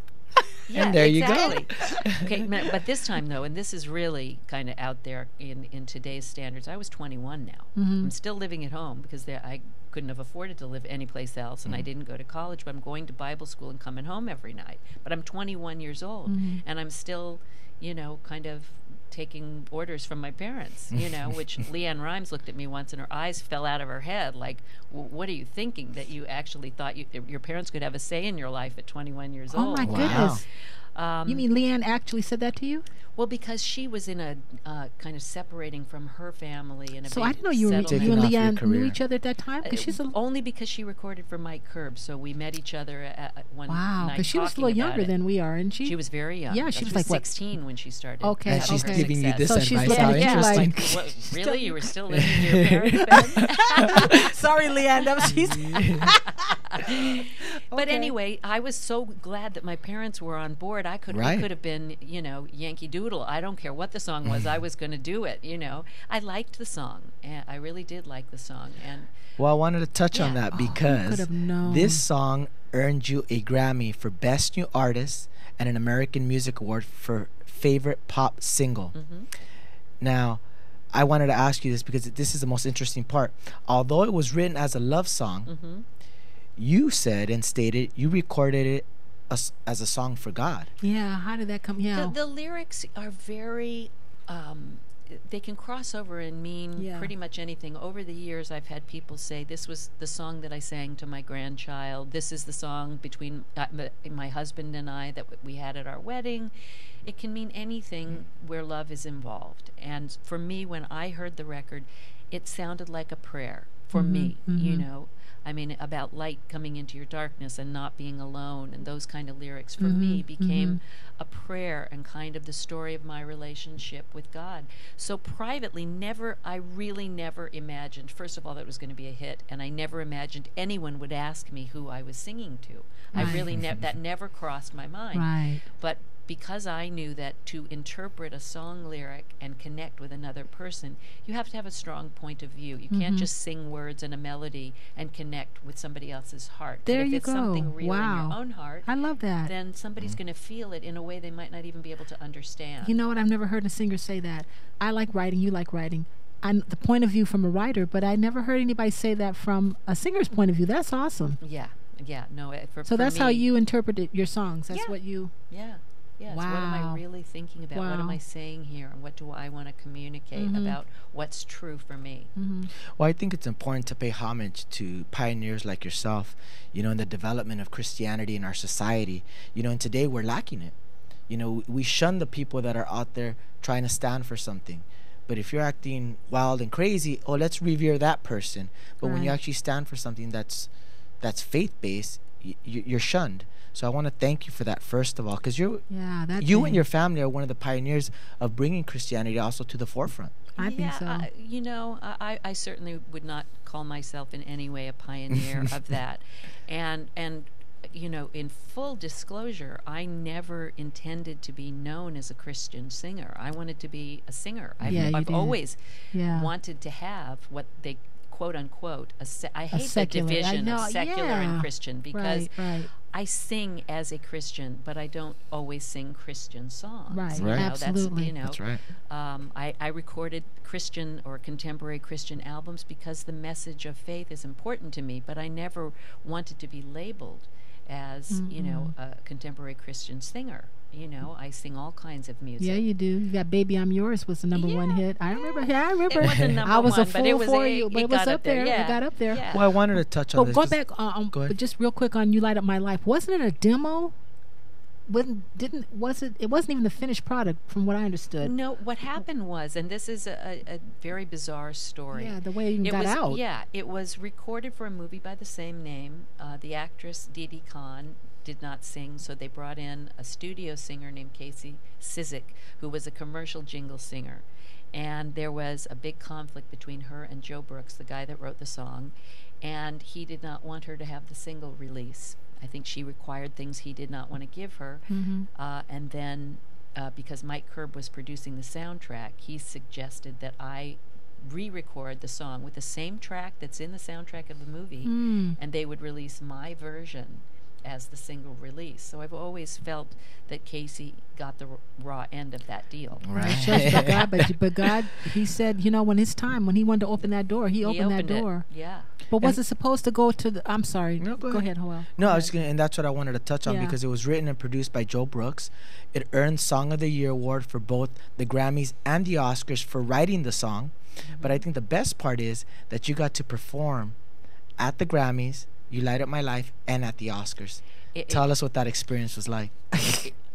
Speaker 3: And there you
Speaker 11: exactly.
Speaker 3: go.
Speaker 11: Okay, but this time though, and this is really kind of out there in today's standards. I was 21 now. I'm still living at home because I couldn't have afforded to live anyplace else, and I didn't go to college. But I'm going to Bible school and coming home every night. But I'm 21 years old, and I'm still, kind of taking orders from my parents, which Leanne Rhymes looked at me once and her eyes fell out of her head like, what are you thinking, that you actually thought your parents could have a say in your life at 21 years
Speaker 2: Oh
Speaker 11: old?
Speaker 2: my goodness. You mean Leanne actually said that to you?
Speaker 11: Well, because she was in a kind of separating from her family and a
Speaker 2: So
Speaker 11: big
Speaker 2: I didn't know you and
Speaker 3: Taking off your
Speaker 2: Leanne knew
Speaker 3: career.
Speaker 2: each other at that time because she's a
Speaker 11: only because she recorded for Mike Curb, so we met each other at one
Speaker 2: wow.
Speaker 11: night.
Speaker 2: Because she was a
Speaker 11: talking
Speaker 2: little
Speaker 11: about
Speaker 2: younger
Speaker 11: it.
Speaker 2: than we are, and
Speaker 11: She was very young.
Speaker 2: Yeah, she was like, what?
Speaker 11: 16 when she started.
Speaker 2: Okay,
Speaker 3: And she's
Speaker 11: having her
Speaker 3: giving you
Speaker 11: success.
Speaker 3: this
Speaker 2: So she's
Speaker 3: advice.
Speaker 2: looking
Speaker 3: How
Speaker 2: at you
Speaker 3: interesting.
Speaker 2: like-
Speaker 11: What, really? You were still living with your parents then?
Speaker 2: Sorry, Leanne. That was she's.
Speaker 11: But
Speaker 2: Okay.
Speaker 11: anyway, I was so glad that my parents were on board. I could
Speaker 3: Right.
Speaker 11: have been, Yankee Doodle. I don't care what the song was. I was going to do it, I liked the song. And I really did like the song. And
Speaker 3: Well, I wanted to touch on
Speaker 11: Yeah.
Speaker 3: that
Speaker 2: Oh, who
Speaker 3: because
Speaker 2: could have known?
Speaker 3: this song earned you a Grammy for Best New Artist and an American Music Award for Favorite Pop Single. Now, I wanted to ask you this because this is the most interesting part. Although it was written as a love song, you said and stated you recorded it as a song for God.
Speaker 2: Yeah. How did that come? Yeah.
Speaker 11: the lyrics are very they can cross over and mean pretty much anything. Over the years, I've had people say, this was the song that I sang to my grandchild. This is the song between my husband and I that we had at our wedding. It can mean anything where love is involved. And for me, when I heard the record, it sounded like a prayer for me, you know. I mean, about light coming into your darkness and not being alone, and those kind of lyrics for me became a prayer and kind of the story of my relationship with God. So privately, I really never imagined, first of all, that it was going to be a hit, and I never imagined anyone would ask me who I was singing to. Right. I really that never crossed my mind.
Speaker 2: Right.
Speaker 11: But because I knew that to interpret a song lyric and connect with another person, you have to have a strong point of view. You can't just sing words and a melody and connect with somebody else's heart.
Speaker 2: There
Speaker 11: but if
Speaker 2: you
Speaker 11: it's
Speaker 2: go.
Speaker 11: something real in
Speaker 2: Wow.
Speaker 11: your own heart,
Speaker 2: I love that.
Speaker 11: then somebody's going to feel it in a way they might not even be able to understand.
Speaker 2: You know what? I've never heard a singer say that. I like writing, you like writing. I'm the point of view from a writer, but I never heard anybody say that from a singer's point of view. That's awesome.
Speaker 11: Yeah, no.
Speaker 2: So that's how you interpreted your songs. That's what you...
Speaker 11: Yeah. Yes.
Speaker 2: Wow.
Speaker 11: What am I really thinking about?
Speaker 2: Wow.
Speaker 11: What am I saying here? And what do I want to communicate about what's true for me?
Speaker 3: Well, I think it's important to pay homage to pioneers like yourself, you know, in the development of Christianity in our society. You know, and today we're lacking it. You know, we shun the people that are out there trying to stand for something. But if you're acting wild and crazy, let's revere that person. But when you actually stand for something that's faith-based, you're shunned. So I want to thank you for that, first of all, because you and your family are one of the pioneers of bringing Christianity also to the forefront.
Speaker 2: I think so.
Speaker 11: You know, I certainly would not call myself in any way a pioneer of that. And you know, in full disclosure, I never intended to be known as a Christian singer. I wanted to be a singer. I've always wanted to have what they quote unquote I hate the division of secular and Christian, because I sing as a Christian, but I don't always sing Christian songs.
Speaker 2: Right,
Speaker 11: you know,
Speaker 2: absolutely.
Speaker 3: That's right.
Speaker 11: I recorded Christian or contemporary Christian albums because the message of faith is important to me, but I never wanted to be labeled as, you know, a contemporary Christian singer. You know, I sing all kinds of music.
Speaker 2: Yeah, you do. You got "Baby I'm Yours" was the number one hit. I remember.
Speaker 11: It wasn't number
Speaker 2: I was
Speaker 11: one,
Speaker 2: a fool for you, but it was up there. It got up there.
Speaker 3: Well, I wanted to touch on this.
Speaker 2: Going back, but just real quick on "You Light Up My Life." Wasn't it a demo? It wasn't even the finished product, from what I understood.
Speaker 11: No, what happened was, and this is a very bizarre story.
Speaker 2: Yeah, the way it got out.
Speaker 11: Yeah, it was recorded for a movie by the same name. The actress Didi Khan did not sing, so they brought in a studio singer named Casey Cizik, who was a commercial jingle singer. And there was a big conflict between her and Joe Brooks, the guy that wrote the song, and he did not want her to have the single release. I think she required things he did not want to give her. And then because Mike Curb was producing the soundtrack, he suggested that I re-record the song with the same track that's in the soundtrack of the movie, and they would release my version as the single release. So I've always felt that Casey got the raw end of that deal.
Speaker 2: Right. but God, he said, you know, when he wanted to open that door, he opened that door.
Speaker 11: Yeah.
Speaker 2: But was it supposed to go to the... I'm sorry.
Speaker 3: No,
Speaker 2: go ahead, Joel.
Speaker 3: No, I was going to... And that's what I wanted to touch on, because it was written and produced by Joe Brooks. It earned Song of the Year award for both the Grammys and the Oscars for writing the song. But I think the best part is that you got to perform at the Grammys, You Light Up My Life, and at the Oscars. Tell us what that experience was like.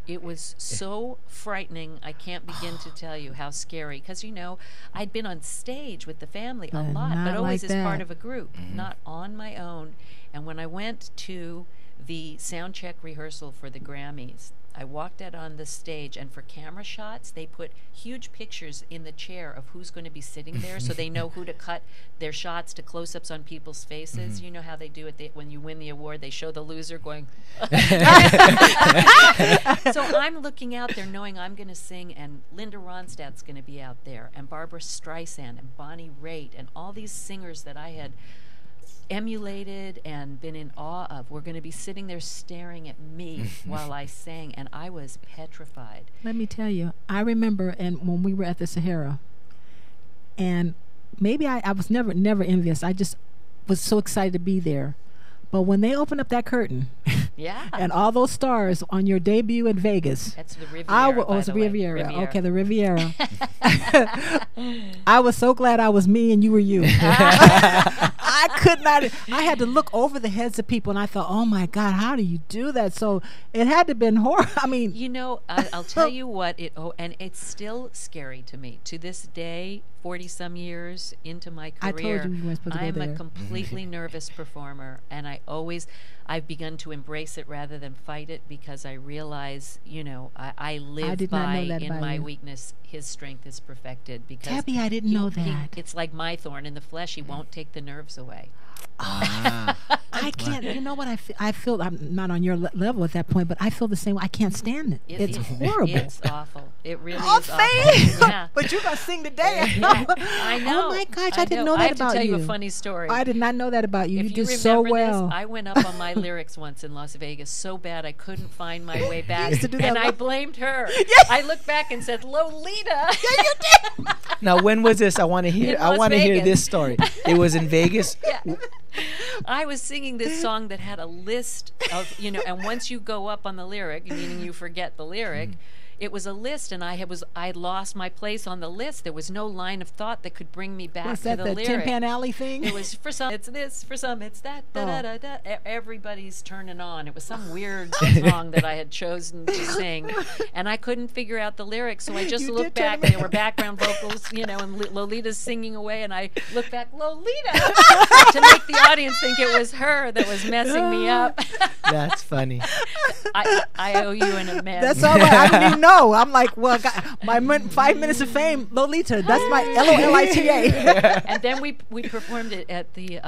Speaker 11: It was so frightening. I can't begin to tell you how scary. Because, you know, I'd been on stage with the family a lot, but always as part of a group, not on my own. And when I went to the sound check rehearsal for the Grammys, I walked out on the stage, and for camera shots, they put huge pictures in the chair of who's going to be sitting there, so they know who to cut their shots to close-ups on people's faces. You know how they do it when you win the award, they show the loser going. So I'm looking out there knowing I'm going to sing, and Linda Ronstadt's going to be out there, and Barbara Streisand, and Bonnie Raitt, and all these singers that I had emulated and been in awe of were going to be sitting there staring at me while I sang, and I was petrified.
Speaker 2: Let me tell you, I remember when we were at the Sahara, and maybe I was never envious. I just was so excited to be there. But when they opened up that curtain,
Speaker 11: Yeah.
Speaker 2: and all those stars on your debut in Vegas,
Speaker 11: That's the Riviera.
Speaker 2: it's the
Speaker 11: by the way.
Speaker 2: Riviera. Okay, the Riviera. I was so glad I was me and you were you. I could not. I had to look over the heads of people, and I thought, "Oh my God, how do you do that?" So it had to have been horrible. I mean,
Speaker 11: You know, I'll tell you what, and it's still scary to me. To this day, 40-some years into my
Speaker 2: I told
Speaker 11: career,
Speaker 2: you we weren't supposed to go
Speaker 11: I'm a
Speaker 2: there.
Speaker 11: completely nervous performer, and I've begun to embrace it rather than fight it, because I realize, I live
Speaker 2: did not know
Speaker 11: by,
Speaker 2: that
Speaker 11: in
Speaker 2: about
Speaker 11: my
Speaker 2: you.
Speaker 11: weakness, his strength is perfected. Because
Speaker 2: Debbie, I didn't know that.
Speaker 11: it's like my thorn in the flesh. He won't take the nerves away.
Speaker 2: I can't. You know what I feel? I'm not on your level at that point, but I feel the same way. I can't stand it. It's horrible.
Speaker 11: It's awful. It really
Speaker 2: Oh,
Speaker 11: is
Speaker 2: thanks.
Speaker 11: awful. Yeah.
Speaker 2: But you're gonna sing today.
Speaker 11: I know.
Speaker 2: Oh my gosh, I didn't know
Speaker 11: I
Speaker 2: that
Speaker 11: have
Speaker 2: about
Speaker 11: to tell you
Speaker 2: you.
Speaker 11: a funny story.
Speaker 2: I did not know that about you.
Speaker 11: If
Speaker 2: You
Speaker 11: you
Speaker 2: did so
Speaker 11: remember
Speaker 2: well.
Speaker 11: this, I went up on my lyrics once in Las Vegas so bad I couldn't find my way back,
Speaker 2: used to do that
Speaker 11: and
Speaker 2: a
Speaker 11: I
Speaker 2: lot.
Speaker 11: blamed her. I looked back and said, "Lolita."
Speaker 2: Yeah, you did.
Speaker 3: Now, when was this? I want to hear.
Speaker 11: In
Speaker 3: I
Speaker 11: Las
Speaker 3: want to hear
Speaker 11: Vegas.
Speaker 3: this story. It was in Vegas.
Speaker 11: Yeah. I was singing this song that had a list of, and once you go up on the lyric, meaning you forget the lyric, it was a list, and I lost my place on the list. There was no line of thought that could bring me back
Speaker 2: What's
Speaker 11: to
Speaker 2: that?
Speaker 11: the
Speaker 2: The
Speaker 11: lyric.
Speaker 2: Tin Pan Alley thing?
Speaker 11: It was, for some it's this, for some it's that, da da da da. Everybody's turning on. It was some weird song that I had chosen to sing, and I couldn't figure out the lyrics. So I just
Speaker 2: You
Speaker 11: looked
Speaker 2: did turn
Speaker 11: back,
Speaker 2: them
Speaker 11: and there were background vocals, and Lolita's singing away, and I looked back, Lolita, to make the audience think it was her that was messing me up.
Speaker 3: That's funny.
Speaker 11: I owe you an amends.
Speaker 2: That's all right. I didn't even know. I'm like, well, I got my 5 minutes of fame, Lolita. That's my Lolita.
Speaker 11: And then we performed it at the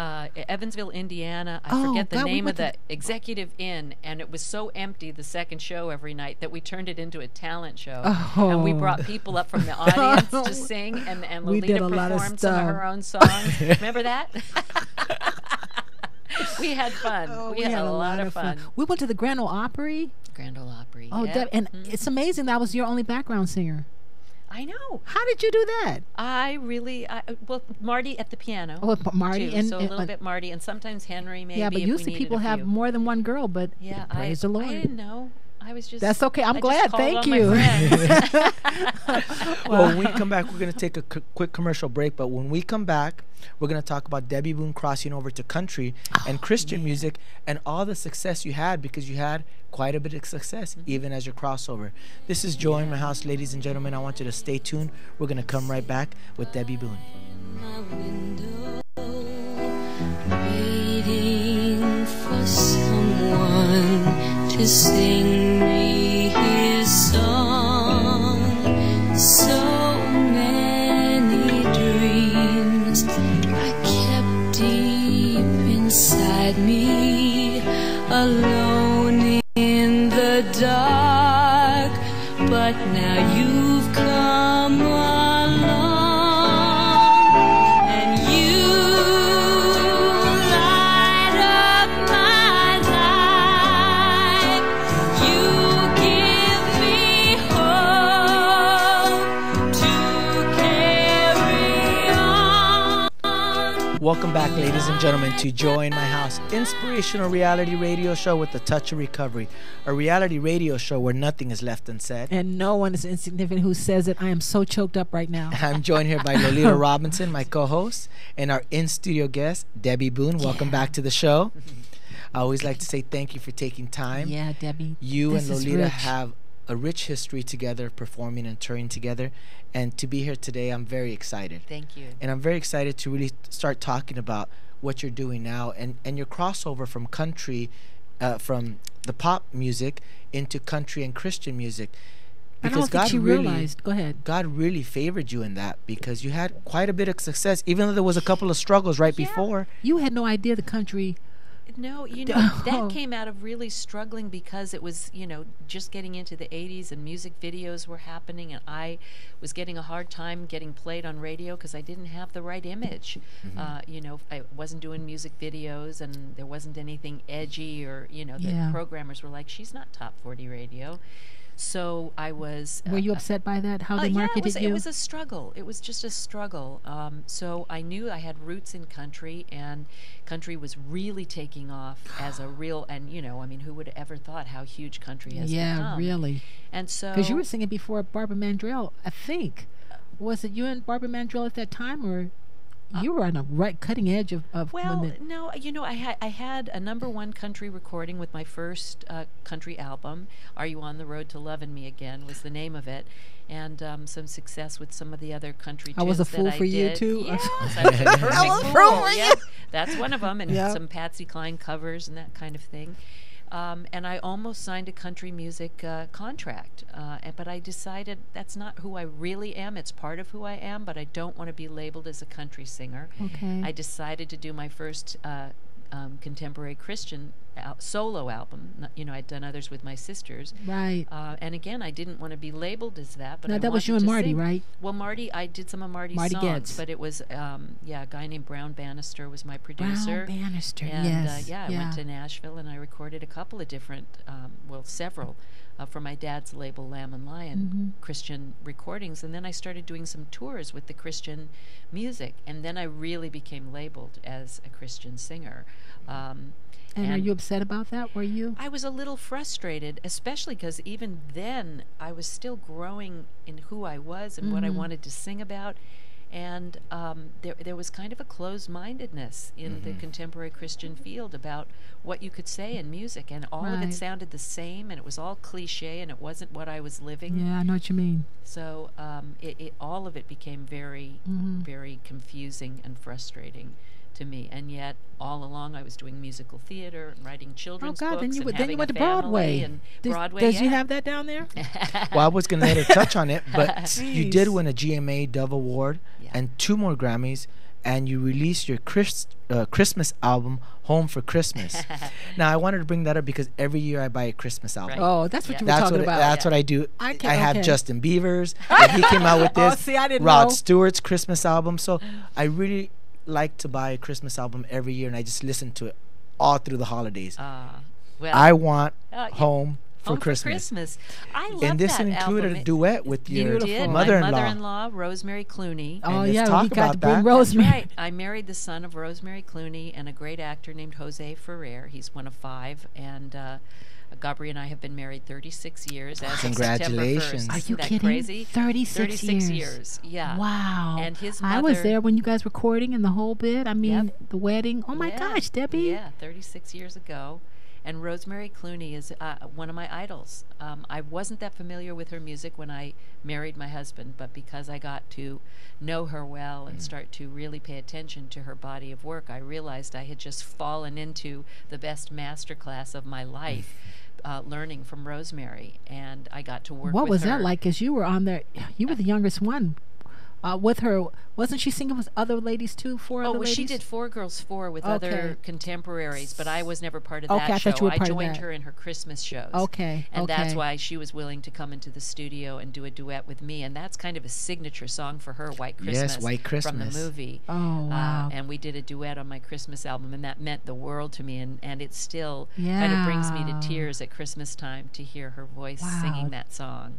Speaker 11: Evansville, Indiana. I
Speaker 2: Oh,
Speaker 11: forget the
Speaker 2: God, we
Speaker 11: name of
Speaker 2: went to
Speaker 11: the Executive Inn, and it was so empty the second show every night that we turned it into a talent show. And we brought people up from the audience to sing, and
Speaker 2: We did
Speaker 11: Lolita
Speaker 2: a lot of
Speaker 11: performed some of
Speaker 2: stuff.
Speaker 11: her own songs. Remember that? We had fun. We had a lot of fun.
Speaker 2: We went to the Grand Ole Opry.
Speaker 11: Grand Ole Opry.
Speaker 2: Oh,
Speaker 11: yeah.
Speaker 2: and it's amazing that was your only background singer.
Speaker 11: I know.
Speaker 2: How did you do that?
Speaker 11: Well, Marty at the piano.
Speaker 2: Oh, Marty
Speaker 11: too,
Speaker 2: and
Speaker 11: so a little bit Marty, and sometimes Henry maybe.
Speaker 2: yeah, but
Speaker 11: if we
Speaker 2: usually
Speaker 11: needed
Speaker 2: people
Speaker 11: a
Speaker 2: have
Speaker 11: few.
Speaker 2: more than one girl. But
Speaker 11: Yeah,
Speaker 2: praise the Lord.
Speaker 11: I didn't know. I was just.
Speaker 2: That's okay. I'm
Speaker 11: I
Speaker 2: glad.
Speaker 11: just called
Speaker 2: Thank
Speaker 11: on my
Speaker 2: you.
Speaker 11: friends.
Speaker 3: Well, when we come back, we're going to take a quick commercial break. But when we come back, we're going to talk about Debby Boone crossing over to country and Christian music, and all the success you had, because you had quite a bit of success even as your crossover. This is Joy in My House, ladies and gentlemen. I want you to stay tuned. We're going to come right back with Debby Boone.
Speaker 12: Waiting for someone to sing me his song. So many dreams I kept deep inside me, alone in the dark. But now you've come along, and you light up my life. You give me hope to carry on.
Speaker 3: Welcome back, ladies and gentlemen, to Joy in My House, inspirational reality radio show with a touch of recovery. A reality radio show where nothing is left unsaid.
Speaker 2: And no one is insignificant who says it. I am so choked up right now.
Speaker 3: I'm joined here by Lolita Robinson, my co-host, and our in-studio guest, Debby Boone. Welcome back to the show. I always like to say thank you for taking time.
Speaker 2: Yeah, Debbie.
Speaker 3: You
Speaker 2: this
Speaker 3: and
Speaker 2: is
Speaker 3: Lolita
Speaker 2: rich.
Speaker 3: have a rich history together, performing and touring together. And to be here today, I'm very excited.
Speaker 11: Thank you.
Speaker 3: And I'm very excited to really start talking about what you're doing now, and your crossover from country, from the pop music into country and Christian music.
Speaker 2: I don't think she realized. Go ahead.
Speaker 3: God really favored you in that, because you had quite a bit of success, even though there was a couple of struggles right before.
Speaker 2: You had no idea the country.
Speaker 11: No, that came out of really struggling, because it was, just getting into the 80s and music videos were happening, and I was getting a hard time getting played on radio because I didn't have the right image. I wasn't doing music videos, and there wasn't anything edgy, or, the programmers were like, she's not top 40 radio. So I was.
Speaker 2: Were you upset by that? How they marketed
Speaker 11: yeah,
Speaker 2: you?
Speaker 11: it was a struggle. It was just a struggle. So I knew I had roots in country, and country was really taking off as a real. And I mean, who would have ever thought how huge country has become?
Speaker 2: Yeah, really.
Speaker 11: And so
Speaker 2: because you were singing before Barbara Mandrell, I think. Was it you and Barbara Mandrell at that time, or? You were on a right cutting edge of
Speaker 11: well,
Speaker 2: women.
Speaker 11: no, I had a #1 country recording with my first country album. Are You on the Road to Lovin' Me Again was the name of it, and some success with some of the other country tunes
Speaker 2: I was a fool
Speaker 11: that
Speaker 2: for
Speaker 11: I
Speaker 2: you
Speaker 11: did.
Speaker 2: too.
Speaker 11: Yeah, I was a fool for you. That's one of them, and some Patsy Cline covers and that kind of thing. And I almost signed a country music contract, but I decided that's not who I really am. It's part of who I am, but I don't want to be labeled as a country singer.
Speaker 2: Okay.
Speaker 11: I decided to do my first contemporary Christian solo album. I'd done others with my sisters.
Speaker 2: Right.
Speaker 11: And again, I didn't want to be labeled as that. But
Speaker 2: now,
Speaker 11: I
Speaker 2: that was you
Speaker 11: wanted
Speaker 2: and
Speaker 11: to
Speaker 2: Marty,
Speaker 11: sing.
Speaker 2: right?
Speaker 11: Well, Marty, I did some of Marty's
Speaker 2: Marty
Speaker 11: songs,
Speaker 2: Getz.
Speaker 11: but it was a guy named Brown Bannister was my producer.
Speaker 2: Brown Bannister,
Speaker 11: and,
Speaker 2: yes.
Speaker 11: I went to Nashville and I recorded a couple of different, several. For my dad's label, Lamb and Lion, Christian recordings. And then I started doing some tours with the Christian music. And then I really became labeled as a Christian singer.
Speaker 2: And are you upset about that? Were you?
Speaker 11: I was a little frustrated, especially because even then I was still growing in who I was and what I wanted to sing about. And there was kind of a closed-mindedness in the contemporary Christian field about what you could say in music, and all of it sounded the same, and it was all cliche, and it wasn't what I was living.
Speaker 2: Yeah, I know what you mean.
Speaker 11: So all of it became very, very confusing and frustrating to me. And yet, all along, I was doing musical theater and writing children's books
Speaker 2: then you
Speaker 11: having
Speaker 2: went
Speaker 11: a
Speaker 2: to
Speaker 11: family
Speaker 2: Broadway.
Speaker 11: and
Speaker 2: Does
Speaker 11: Broadway.
Speaker 2: you have that down there?
Speaker 3: Well, I was going to let her touch on it, but you did win a GMA Dove Award and 2 more Grammys, and you released your Christmas album, Home for Christmas. Now, I wanted to bring that up because every year I buy a Christmas album.
Speaker 11: Right.
Speaker 2: Oh, that's what you were talking about.
Speaker 3: That's what I do. I have
Speaker 2: okay.
Speaker 3: Justin Bieber's. And he came out with this.
Speaker 2: See, I didn't
Speaker 3: Rod
Speaker 2: know.
Speaker 3: Stewart's Christmas album. So I really like to buy a Christmas album every year, and I just listen to it all through the holidays.
Speaker 11: Well,
Speaker 3: I want Home for
Speaker 11: Home
Speaker 3: Christmas.
Speaker 11: I love
Speaker 3: And this
Speaker 11: that
Speaker 3: included
Speaker 11: album.
Speaker 3: a duet with your
Speaker 11: You did.
Speaker 3: mother-in-law.
Speaker 11: My mother-in-law, Rosemary Clooney.
Speaker 2: Oh,
Speaker 3: let's
Speaker 2: yeah,
Speaker 3: talk
Speaker 2: we got to
Speaker 3: about
Speaker 2: bring
Speaker 3: that.
Speaker 2: Rosemary.
Speaker 11: Right. I married the son of Rosemary Clooney and a great actor named Jose Ferrer. He's one of 5, and Gabri and I have been married 36 years as of
Speaker 3: Congratulations.
Speaker 11: September 1st.
Speaker 2: Are you
Speaker 11: Isn't that
Speaker 2: kidding?
Speaker 11: crazy?
Speaker 2: 36
Speaker 11: years. Yeah.
Speaker 2: Wow.
Speaker 11: And his mother.
Speaker 2: I was there when you guys recording and the whole bit. I mean, the wedding. Oh, my gosh, Debbie.
Speaker 11: Yeah, 36 years ago. And Rosemary Clooney is one of my idols. I wasn't that familiar with her music when I married my husband, but because I got to know her well and start to really pay attention to her body of work, I realized I had just fallen into the best masterclass of my life, learning from Rosemary. And I got to work
Speaker 2: What
Speaker 11: with
Speaker 2: was
Speaker 11: her.
Speaker 2: that like? Because you were on there. You were the youngest one. With her, wasn't she singing with other ladies too? 4 other ladies?
Speaker 11: She did 4 Girls 4 with other contemporaries, but I was never part of
Speaker 2: Okay,
Speaker 11: that
Speaker 2: I
Speaker 11: show.
Speaker 2: thought you were part of
Speaker 11: joined
Speaker 2: that.
Speaker 11: her in her Christmas shows.
Speaker 2: Okay,
Speaker 11: And that's
Speaker 2: okay.
Speaker 11: why she was willing to come into the studio and do a duet with me. And that's kind of a signature song for her, White Christmas.
Speaker 3: Yes, White Christmas.
Speaker 11: From the movie.
Speaker 2: Oh, wow.
Speaker 11: And we did a duet on my Christmas album, and that meant the world to me. And it still kind of brings me to
Speaker 2: Yeah.
Speaker 11: tears at Christmas time to hear her voice singing that song.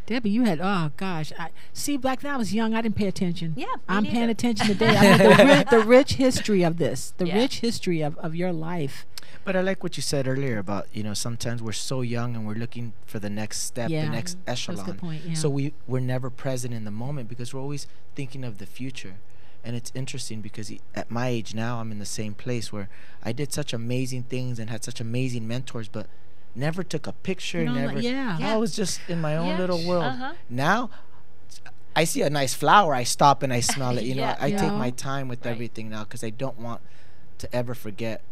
Speaker 2: Debbie, you had, oh gosh. See, back then I was young. I didn't pay attention.
Speaker 11: Yeah, me
Speaker 2: I'm paying
Speaker 11: neither.
Speaker 2: attention today. I mean, the rich history of this, the
Speaker 11: Yeah.
Speaker 2: rich history of your life.
Speaker 3: But I like what you said earlier about, sometimes we're so young and we're looking for the next step,
Speaker 2: Yeah.
Speaker 3: the next
Speaker 2: That's a
Speaker 3: echelon.
Speaker 2: good point, yeah.
Speaker 3: So we're never present in the moment because we're always thinking of the future. And it's interesting because at my age now, I'm in the same place where I did such amazing things and had such amazing mentors, but never took a picture, never. I was just in my own little world. Now, I see a nice flower, I stop and I smell it. I take my time with everything now because I don't want to ever forget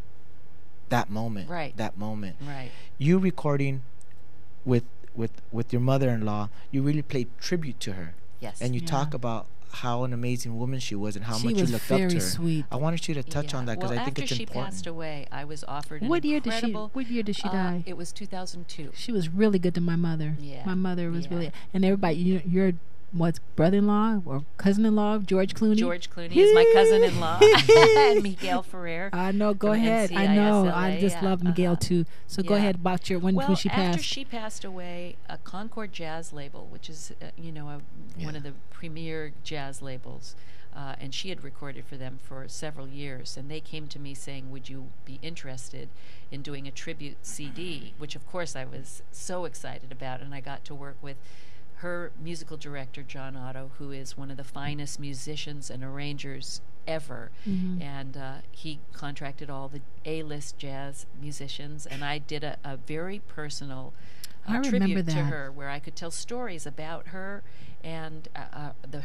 Speaker 3: that moment.
Speaker 11: Right.
Speaker 3: That moment.
Speaker 11: Right.
Speaker 3: You recording with your mother-in-law, you really played tribute to her.
Speaker 11: Yes.
Speaker 3: And you
Speaker 2: Yeah.
Speaker 3: talk about how an amazing woman she was and how
Speaker 2: She
Speaker 3: much you
Speaker 2: was
Speaker 3: looked up to
Speaker 2: very
Speaker 3: her.
Speaker 2: sweet.
Speaker 3: I wanted you to touch on that because
Speaker 11: well,
Speaker 3: I think it's
Speaker 11: after she
Speaker 3: important.
Speaker 11: passed away, I was offered an
Speaker 2: What year
Speaker 11: incredible...
Speaker 2: did she die?
Speaker 11: It was 2002.
Speaker 2: She was really good to my mother.
Speaker 11: Yeah.
Speaker 2: My mother was
Speaker 11: Yeah.
Speaker 2: really, and everybody, what's brother-in-law or cousin-in-law of George Clooney.
Speaker 11: George Clooney is my cousin-in-law, and Miguel Ferrer.
Speaker 2: I know. Go
Speaker 11: from
Speaker 2: ahead. I know. I
Speaker 11: NCISLA.
Speaker 2: just love Miguel too. So go
Speaker 11: Yeah.
Speaker 2: ahead about your when she
Speaker 11: After
Speaker 2: passed.
Speaker 11: she passed away, a Concord Jazz label, which is one of the premier jazz labels, and she had recorded for them for several years, and they came to me saying, "Would you be interested in doing a tribute CD?" Which of course I was so excited about, and I got to work with her musical director, John Otto, who is one of the finest musicians and arrangers ever.
Speaker 2: Mhm.
Speaker 11: And he contracted all the A-list jazz musicians, and I did a very personal
Speaker 2: I remember
Speaker 11: tribute to
Speaker 2: that.
Speaker 11: her, where I could tell stories about her and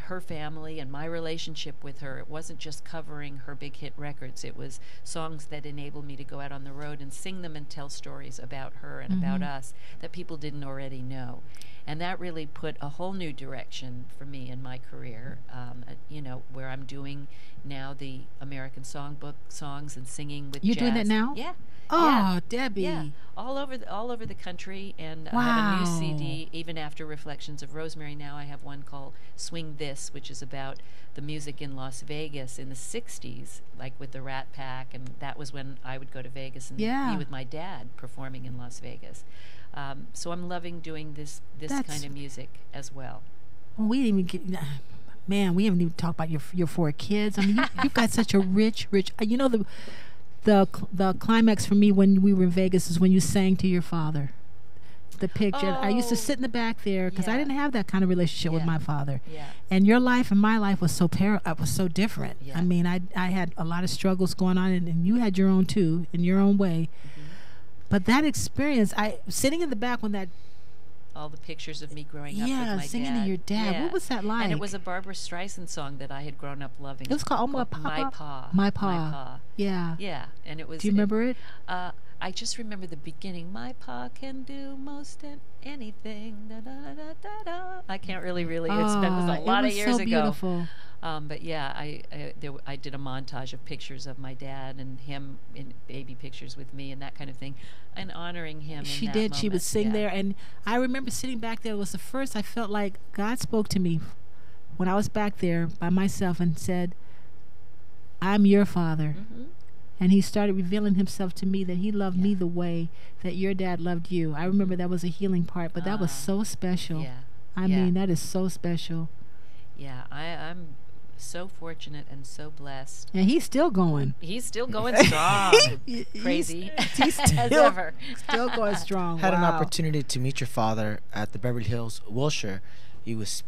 Speaker 11: her family and my relationship with her. It wasn't just covering her big hit records. It was songs that enabled me to go out on the road and sing them and tell stories about her and about
Speaker 2: Mhm.
Speaker 11: us that people didn't already know. And that really put a whole new direction for me in my career, where I'm doing now the American Songbook songs and singing with
Speaker 2: You're
Speaker 11: jazz.
Speaker 2: doing that now?
Speaker 11: Yeah.
Speaker 2: Oh,
Speaker 11: Yeah.
Speaker 2: Debbie.
Speaker 11: Yeah, all over the country, and I have a new
Speaker 2: Wow.
Speaker 11: CD. Even after Reflections of Rosemary, now I have one called Swing This, which is about the music in Las Vegas in the '60s, like with the Rat Pack, and that was when I would go to Vegas and
Speaker 2: Yeah.
Speaker 11: be with my dad performing in Las Vegas. So I'm loving doing this
Speaker 2: That's-
Speaker 11: kind of music as well.
Speaker 2: Well, we didn't even get. Man, we haven't even talked about your 4 kids. I mean, you've got such a rich. You know the climax for me when we were in Vegas is when you sang to your father. The picture. I used to sit in the back there because I didn't have that kind of relationship with my father.
Speaker 11: Yeah.
Speaker 2: And your life and my life was so was so different.
Speaker 11: Yeah.
Speaker 2: I mean, I had a lot of struggles going on, and you had your own too, in your own way.
Speaker 11: Mm-hmm.
Speaker 2: But that experience, sitting in the back when that.
Speaker 11: All the pictures of me growing up with
Speaker 2: Yeah,
Speaker 11: my
Speaker 2: singing
Speaker 11: dad.
Speaker 2: to your dad.
Speaker 11: Yeah.
Speaker 2: What was that like?
Speaker 11: And it was a Barbara Streisand song that I had grown up loving.
Speaker 2: It was called My
Speaker 11: My
Speaker 2: Pa.
Speaker 11: Pa.
Speaker 2: My Pa.
Speaker 11: My Pa.
Speaker 2: Yeah.
Speaker 11: Yeah, and it was.
Speaker 2: Do you remember it?
Speaker 11: I just remember the beginning. My pa can do most anything. Da, da, da, da, da. I can't really. It was a lot of years
Speaker 2: so
Speaker 11: ago.
Speaker 2: Beautiful.
Speaker 11: But yeah, I did a montage of pictures of my dad and him in baby pictures with me and that kind of thing, and honoring him.
Speaker 2: She
Speaker 11: in that
Speaker 2: did. She would
Speaker 11: moment.
Speaker 2: sing
Speaker 11: Yeah.
Speaker 2: there, and I remember sitting back there. It was the first I felt like God spoke to me when I was back there by myself and said, "I'm your father."
Speaker 11: Mhm.
Speaker 2: And he started revealing himself to me that he loved me the way that your dad loved you. I remember that was a healing part, but that was so special.
Speaker 11: Yeah.
Speaker 2: I
Speaker 11: Yeah.
Speaker 2: mean, that is so special.
Speaker 11: Yeah, I'm so fortunate and so blessed.
Speaker 2: And he's still going.
Speaker 11: He's still going strong. Crazy.
Speaker 2: He's
Speaker 11: as
Speaker 2: still,
Speaker 11: ever.
Speaker 2: still going strong.
Speaker 3: Had an
Speaker 2: Wow.
Speaker 3: opportunity to meet your father at the Beverly Hills Wilshire. He was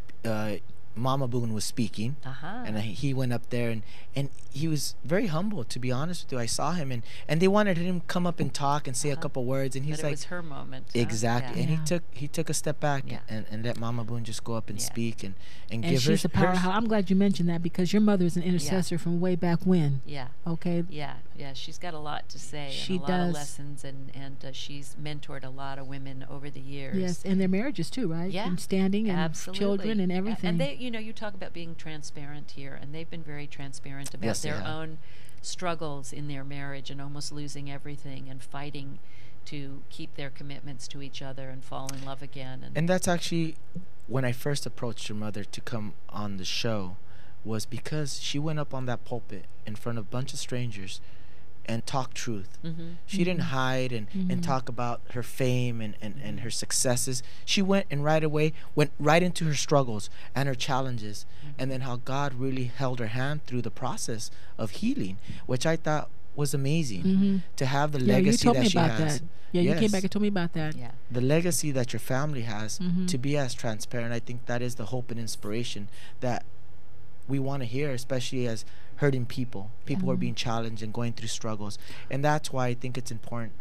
Speaker 3: Mama Boone was speaking,
Speaker 11: Uh-huh.
Speaker 3: and he went up there, and he was very humble, to be honest with you. I saw him, and they wanted him to come up and talk and say a couple words, and he's
Speaker 11: But
Speaker 3: like,
Speaker 11: it was her moment. huh?
Speaker 3: exactly.
Speaker 11: Yeah.
Speaker 3: And he took a step back
Speaker 11: Yeah.
Speaker 3: and let Mama Boone just go up and
Speaker 11: Yeah.
Speaker 3: speak and
Speaker 2: And
Speaker 3: give
Speaker 2: she's
Speaker 3: her
Speaker 2: a powerhouse. I'm glad you mentioned that because your mother is an intercessor from way back when.
Speaker 11: Yeah.
Speaker 2: Okay.
Speaker 11: Yeah, she's got a lot to say
Speaker 2: She
Speaker 11: and a lot
Speaker 2: does.
Speaker 11: of lessons, and she's mentored a lot of women over the years.
Speaker 2: Yes, and their marriages too, right?
Speaker 11: Yeah,
Speaker 2: And standing and
Speaker 11: absolutely.
Speaker 2: children and everything.
Speaker 11: And they, you talk about being transparent here, and they've been very transparent about
Speaker 3: Yes, they
Speaker 11: their
Speaker 3: have.
Speaker 11: own struggles in their marriage and almost losing everything and fighting to keep their commitments to each other and fall in love again.
Speaker 3: And that's actually when I first approached your mother to come on the show, was because she went up on that pulpit in front of a bunch of strangers and talked truth.
Speaker 11: Mhm.
Speaker 3: She didn't hide and talk about her fame and her successes. She went right into her struggles and her challenges, and then how God really held her hand through the process of healing, which I thought was amazing to have the
Speaker 2: Yeah, you
Speaker 3: legacy
Speaker 2: told
Speaker 3: that
Speaker 2: me
Speaker 3: she
Speaker 2: about
Speaker 3: has.
Speaker 2: that. Yeah, you came
Speaker 3: Yes.
Speaker 2: back and told me about that.
Speaker 11: Yeah.
Speaker 3: The legacy that your family has
Speaker 2: Mhm.
Speaker 3: to be as transparent. I think that is the hope and inspiration that we want to hear, especially as hurting people who are being challenged and going through struggles. And that's why I think it's important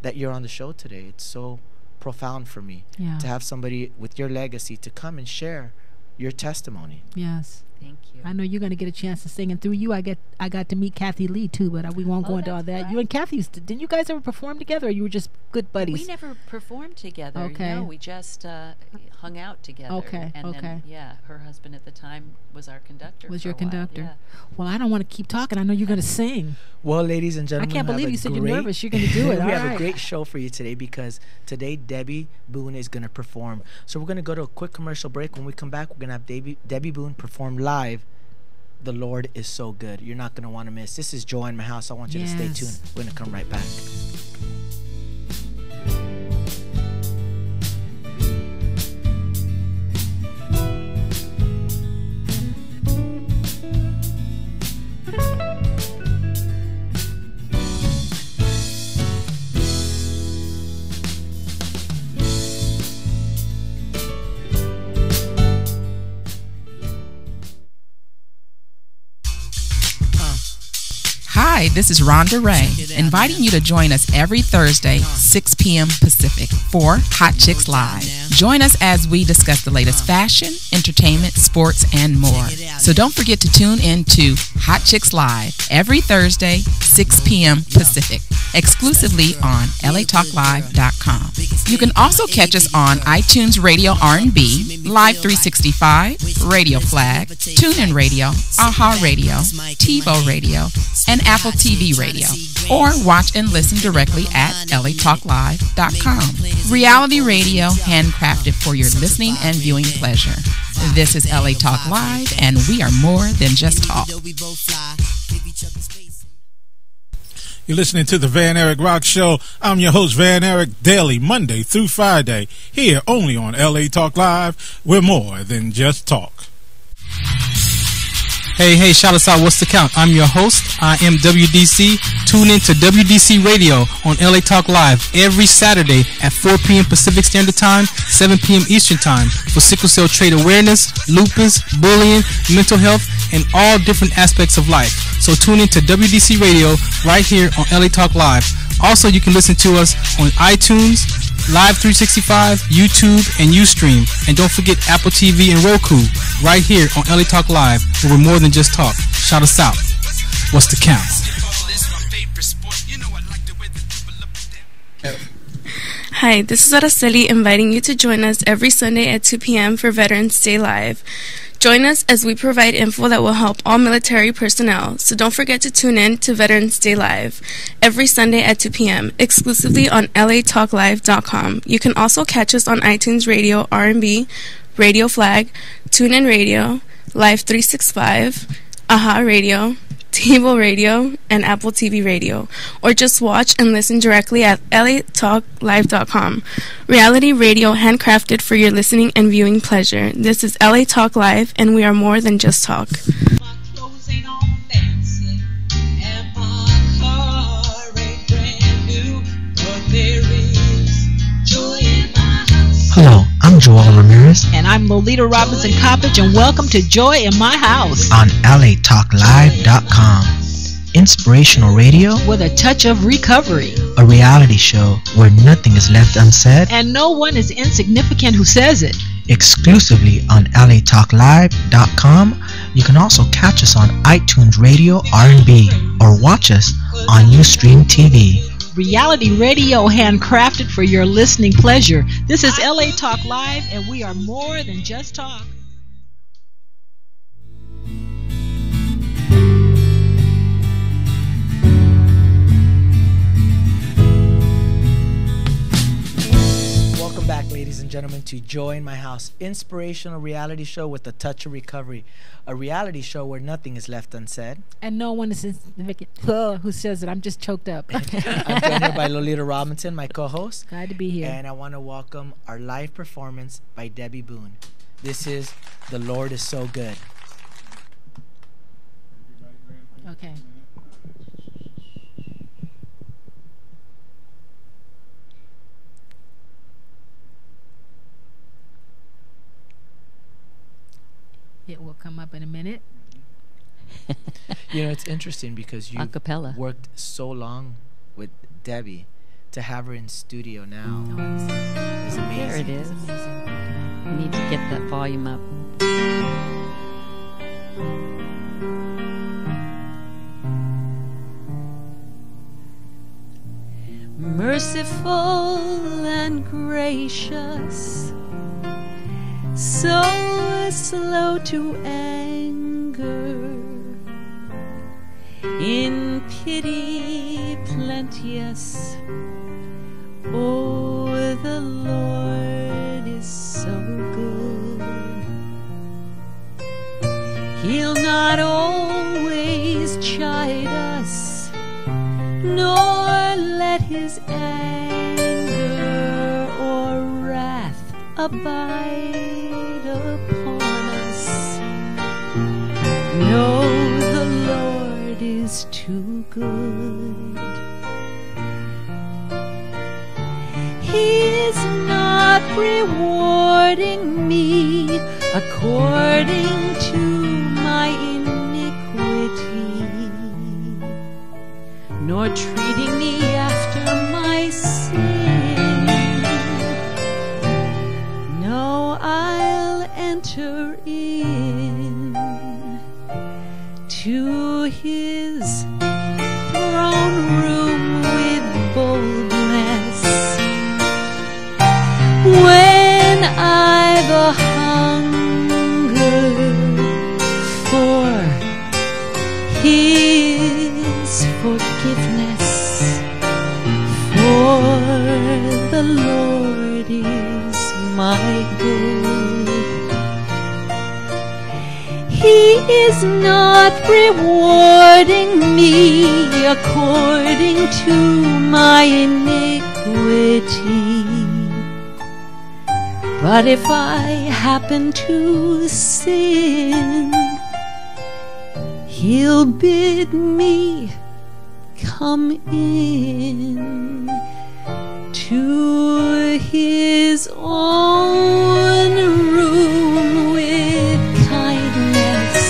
Speaker 3: that you're on the show today. It's so profound for me
Speaker 2: Yeah.
Speaker 3: to have somebody with your legacy to come and share your testimony.
Speaker 2: Yes.
Speaker 11: Thank you.
Speaker 2: I know you're going to get a chance to sing, and through you, I got to meet Kathy Lee too. But we won't go into all that.
Speaker 11: right.
Speaker 2: You and Kathy, didn't you guys ever perform together, or you were just good buddies?
Speaker 11: We never performed together.
Speaker 2: Okay.
Speaker 11: No, we just hung out together.
Speaker 2: Okay,
Speaker 11: And
Speaker 2: okay.
Speaker 11: then, her husband at the time was our conductor.
Speaker 2: Was
Speaker 11: for
Speaker 2: your
Speaker 11: a while,
Speaker 2: conductor?
Speaker 11: yeah.
Speaker 2: Well, I don't want to keep talking. I know you're going to sing.
Speaker 3: Well, ladies and
Speaker 2: I
Speaker 3: gentlemen,
Speaker 2: can't
Speaker 3: we have
Speaker 2: believe
Speaker 3: a
Speaker 2: you said you're
Speaker 3: great-
Speaker 2: nervous. You're going to do it.
Speaker 3: we
Speaker 2: All
Speaker 3: have
Speaker 2: right.
Speaker 3: a great show for you today because today Debby Boone is going to perform. So we're going to go to a quick commercial break. When we come back, we're going to have Debby Boone perform live. The Lord is so good. You're not going to want to miss. This is Joy in My House. I want you to stay
Speaker 2: Yes.
Speaker 3: tuned. We're going to come right back.
Speaker 4: Hi, this is Rhonda Ray, inviting you to join us every Thursday, 6 p.m. Pacific, for Hot Chicks Live. Join us as we discuss the latest fashion, entertainment, sports, and more. So don't forget to tune in to Hot Chicks Live every Thursday, 6 p.m. Pacific, exclusively on latalklive.com. You can also catch us on iTunes Radio R&B, Live 365, Radio Flag, TuneIn Radio, AHA Radio, TiVo Radio, and Apple TV Radio, or watch and listen directly at latalklive.com. Reality radio handcrafted for your listening and viewing pleasure. This is LA Talk Live, and we are more than just talk.
Speaker 5: You're listening to the Van Eric Rock Show. I'm your host, Van Eric, daily, Monday through Friday, here only on LA Talk Live. We're more than just talk.
Speaker 6: Hey, shout us out. What's the count? I'm your host. I am WDC. Tune in to WDC Radio on LA Talk Live every Saturday at 4 p.m. Pacific Standard Time, 7 p.m. Eastern Time for sickle cell trait awareness, lupus, bullying, mental health, and all different aspects of life. So tune in to WDC Radio right here on LA Talk Live. Also, you can listen to us on iTunes, Live 365, YouTube, and Ustream. And don't forget Apple TV and Roku right here on LA Talk Live, where we're more than just talk. Shout us out. What's the count?
Speaker 7: Hi, this is Araceli inviting you to join us every Sunday at 2 p.m. for Veterans Day Live. Join us as we provide info that will help all military personnel, so don't forget to tune in to Veterans Day Live every Sunday at 2 p.m., exclusively on latalklive.com. You can also catch us on iTunes Radio, R&B, Radio Flag, TuneIn Radio, Live 365, AHA Radio, TiVo Radio, and Apple TV Radio, or just watch and listen directly at latalklive.com. Reality radio handcrafted for your listening and viewing pleasure. This is LA Talk Live, and we are more than just talk.
Speaker 8: Hello, I'm Joel Ramirez
Speaker 9: And I'm Lolita Robinson Coppage, and welcome to Joy in My House
Speaker 8: on latalklive.com. Inspirational radio
Speaker 9: with a touch of recovery.
Speaker 8: a reality show where nothing is left unsaid,
Speaker 9: And no one is insignificant who says it.
Speaker 8: exclusively on latalklive.com. You can also catch us on iTunes Radio R&B or watch us on Ustream TV.
Speaker 9: Reality radio handcrafted for your listening pleasure. This is LA Talk Live, and we are more than just talk.
Speaker 3: Welcome back, ladies and gentlemen, to Joy in My House, inspirational reality show with a touch of recovery. A reality show where nothing is left unsaid.
Speaker 2: And no one is insignificant who says it. I'm just choked up.
Speaker 3: I'm joined here by Lolita Robinson, my co-host.
Speaker 2: Glad to be here.
Speaker 3: And I want to welcome our live performance by Debby Boone. This is The Lord is So Good.
Speaker 2: Okay. It will come up in a minute.
Speaker 3: You know, it's interesting because you
Speaker 11: Acapella.
Speaker 3: worked so long with Debby. To have her in studio now is amazing.
Speaker 11: There it is. You need to get that volume up.
Speaker 12: merciful and gracious, so slow to anger, in pity plenteous. Oh, the Lord is so good. He'll not always chide us, nor let his anger or wrath abide upon us. No, the Lord is too good. He's not rewarding me according to my iniquity, nor treating me after my sin. No, I'll enter in to his throne room with boldness when I've a hunger for his forgiveness. For the Lord is my good. He is not rewarding me according to my iniquity, but if I happen to sin, he'll bid me come in to his own room with kindness.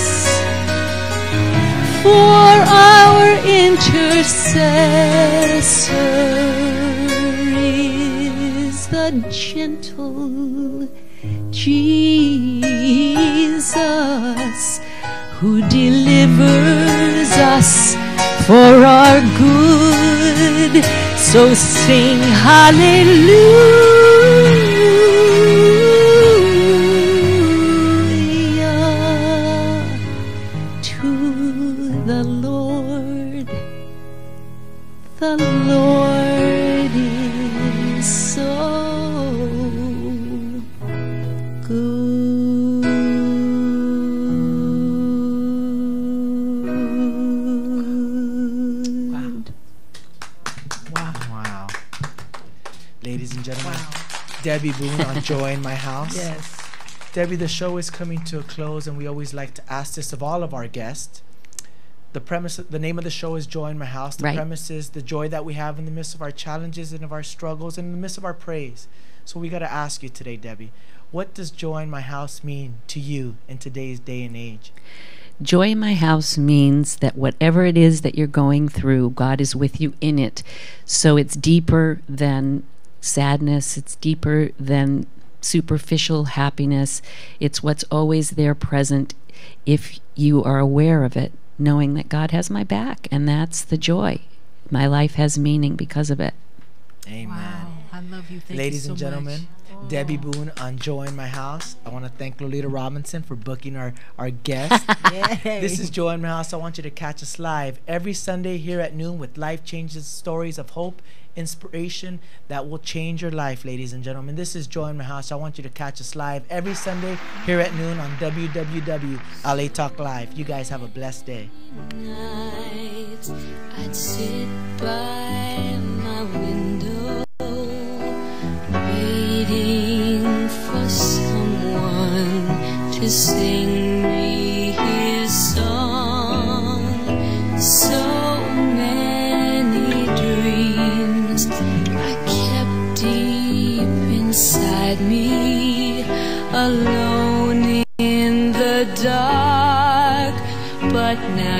Speaker 12: For our intercessor is the gentle Jesus, who delivers us for our good. So sing hallelujah to the Lord. The Lord is so good.
Speaker 3: Wow. Ladies and gentlemen, Debby Boone on Joy in My House.
Speaker 2: Yes.
Speaker 3: Debbie, the show is coming to a close, and we always like to ask this of all of our guests. The name of the show is Joy in My House. The
Speaker 11: Right.
Speaker 3: premise is the joy that we have in the midst of our challenges and of our struggles and in the midst of our praise. So we got to ask you today, Debbie, what does joy in my house mean to you in today's day and age?
Speaker 11: Joy in my house means that whatever it is that you're going through, God is with you in it. So it's deeper than sadness. It's deeper than superficial happiness. It's what's always there present if you are aware of it, knowing that God has my back, and that's the joy. My life has meaning because of it.
Speaker 3: Amen.
Speaker 2: Wow, I love you. Thank
Speaker 3: Ladies
Speaker 2: you so
Speaker 3: and gentlemen,
Speaker 2: much.
Speaker 3: Debbie Boone on Joy in My House. I want to thank Lolita Robinson for booking our guest.
Speaker 2: Yay.
Speaker 3: This is Joy in My House. I want you to catch us live every Sunday here at noon with life-changing stories of hope, inspiration that will change your life, ladies and gentlemen. This is Joy in My House. I want you to catch us live every Sunday here at noon on www.LA Talk Live. You guys have a blessed day.
Speaker 12: Night, I'd sit by my window, waiting for someone to sing me his song. So many dreams I kept deep inside me, alone in the dark, but now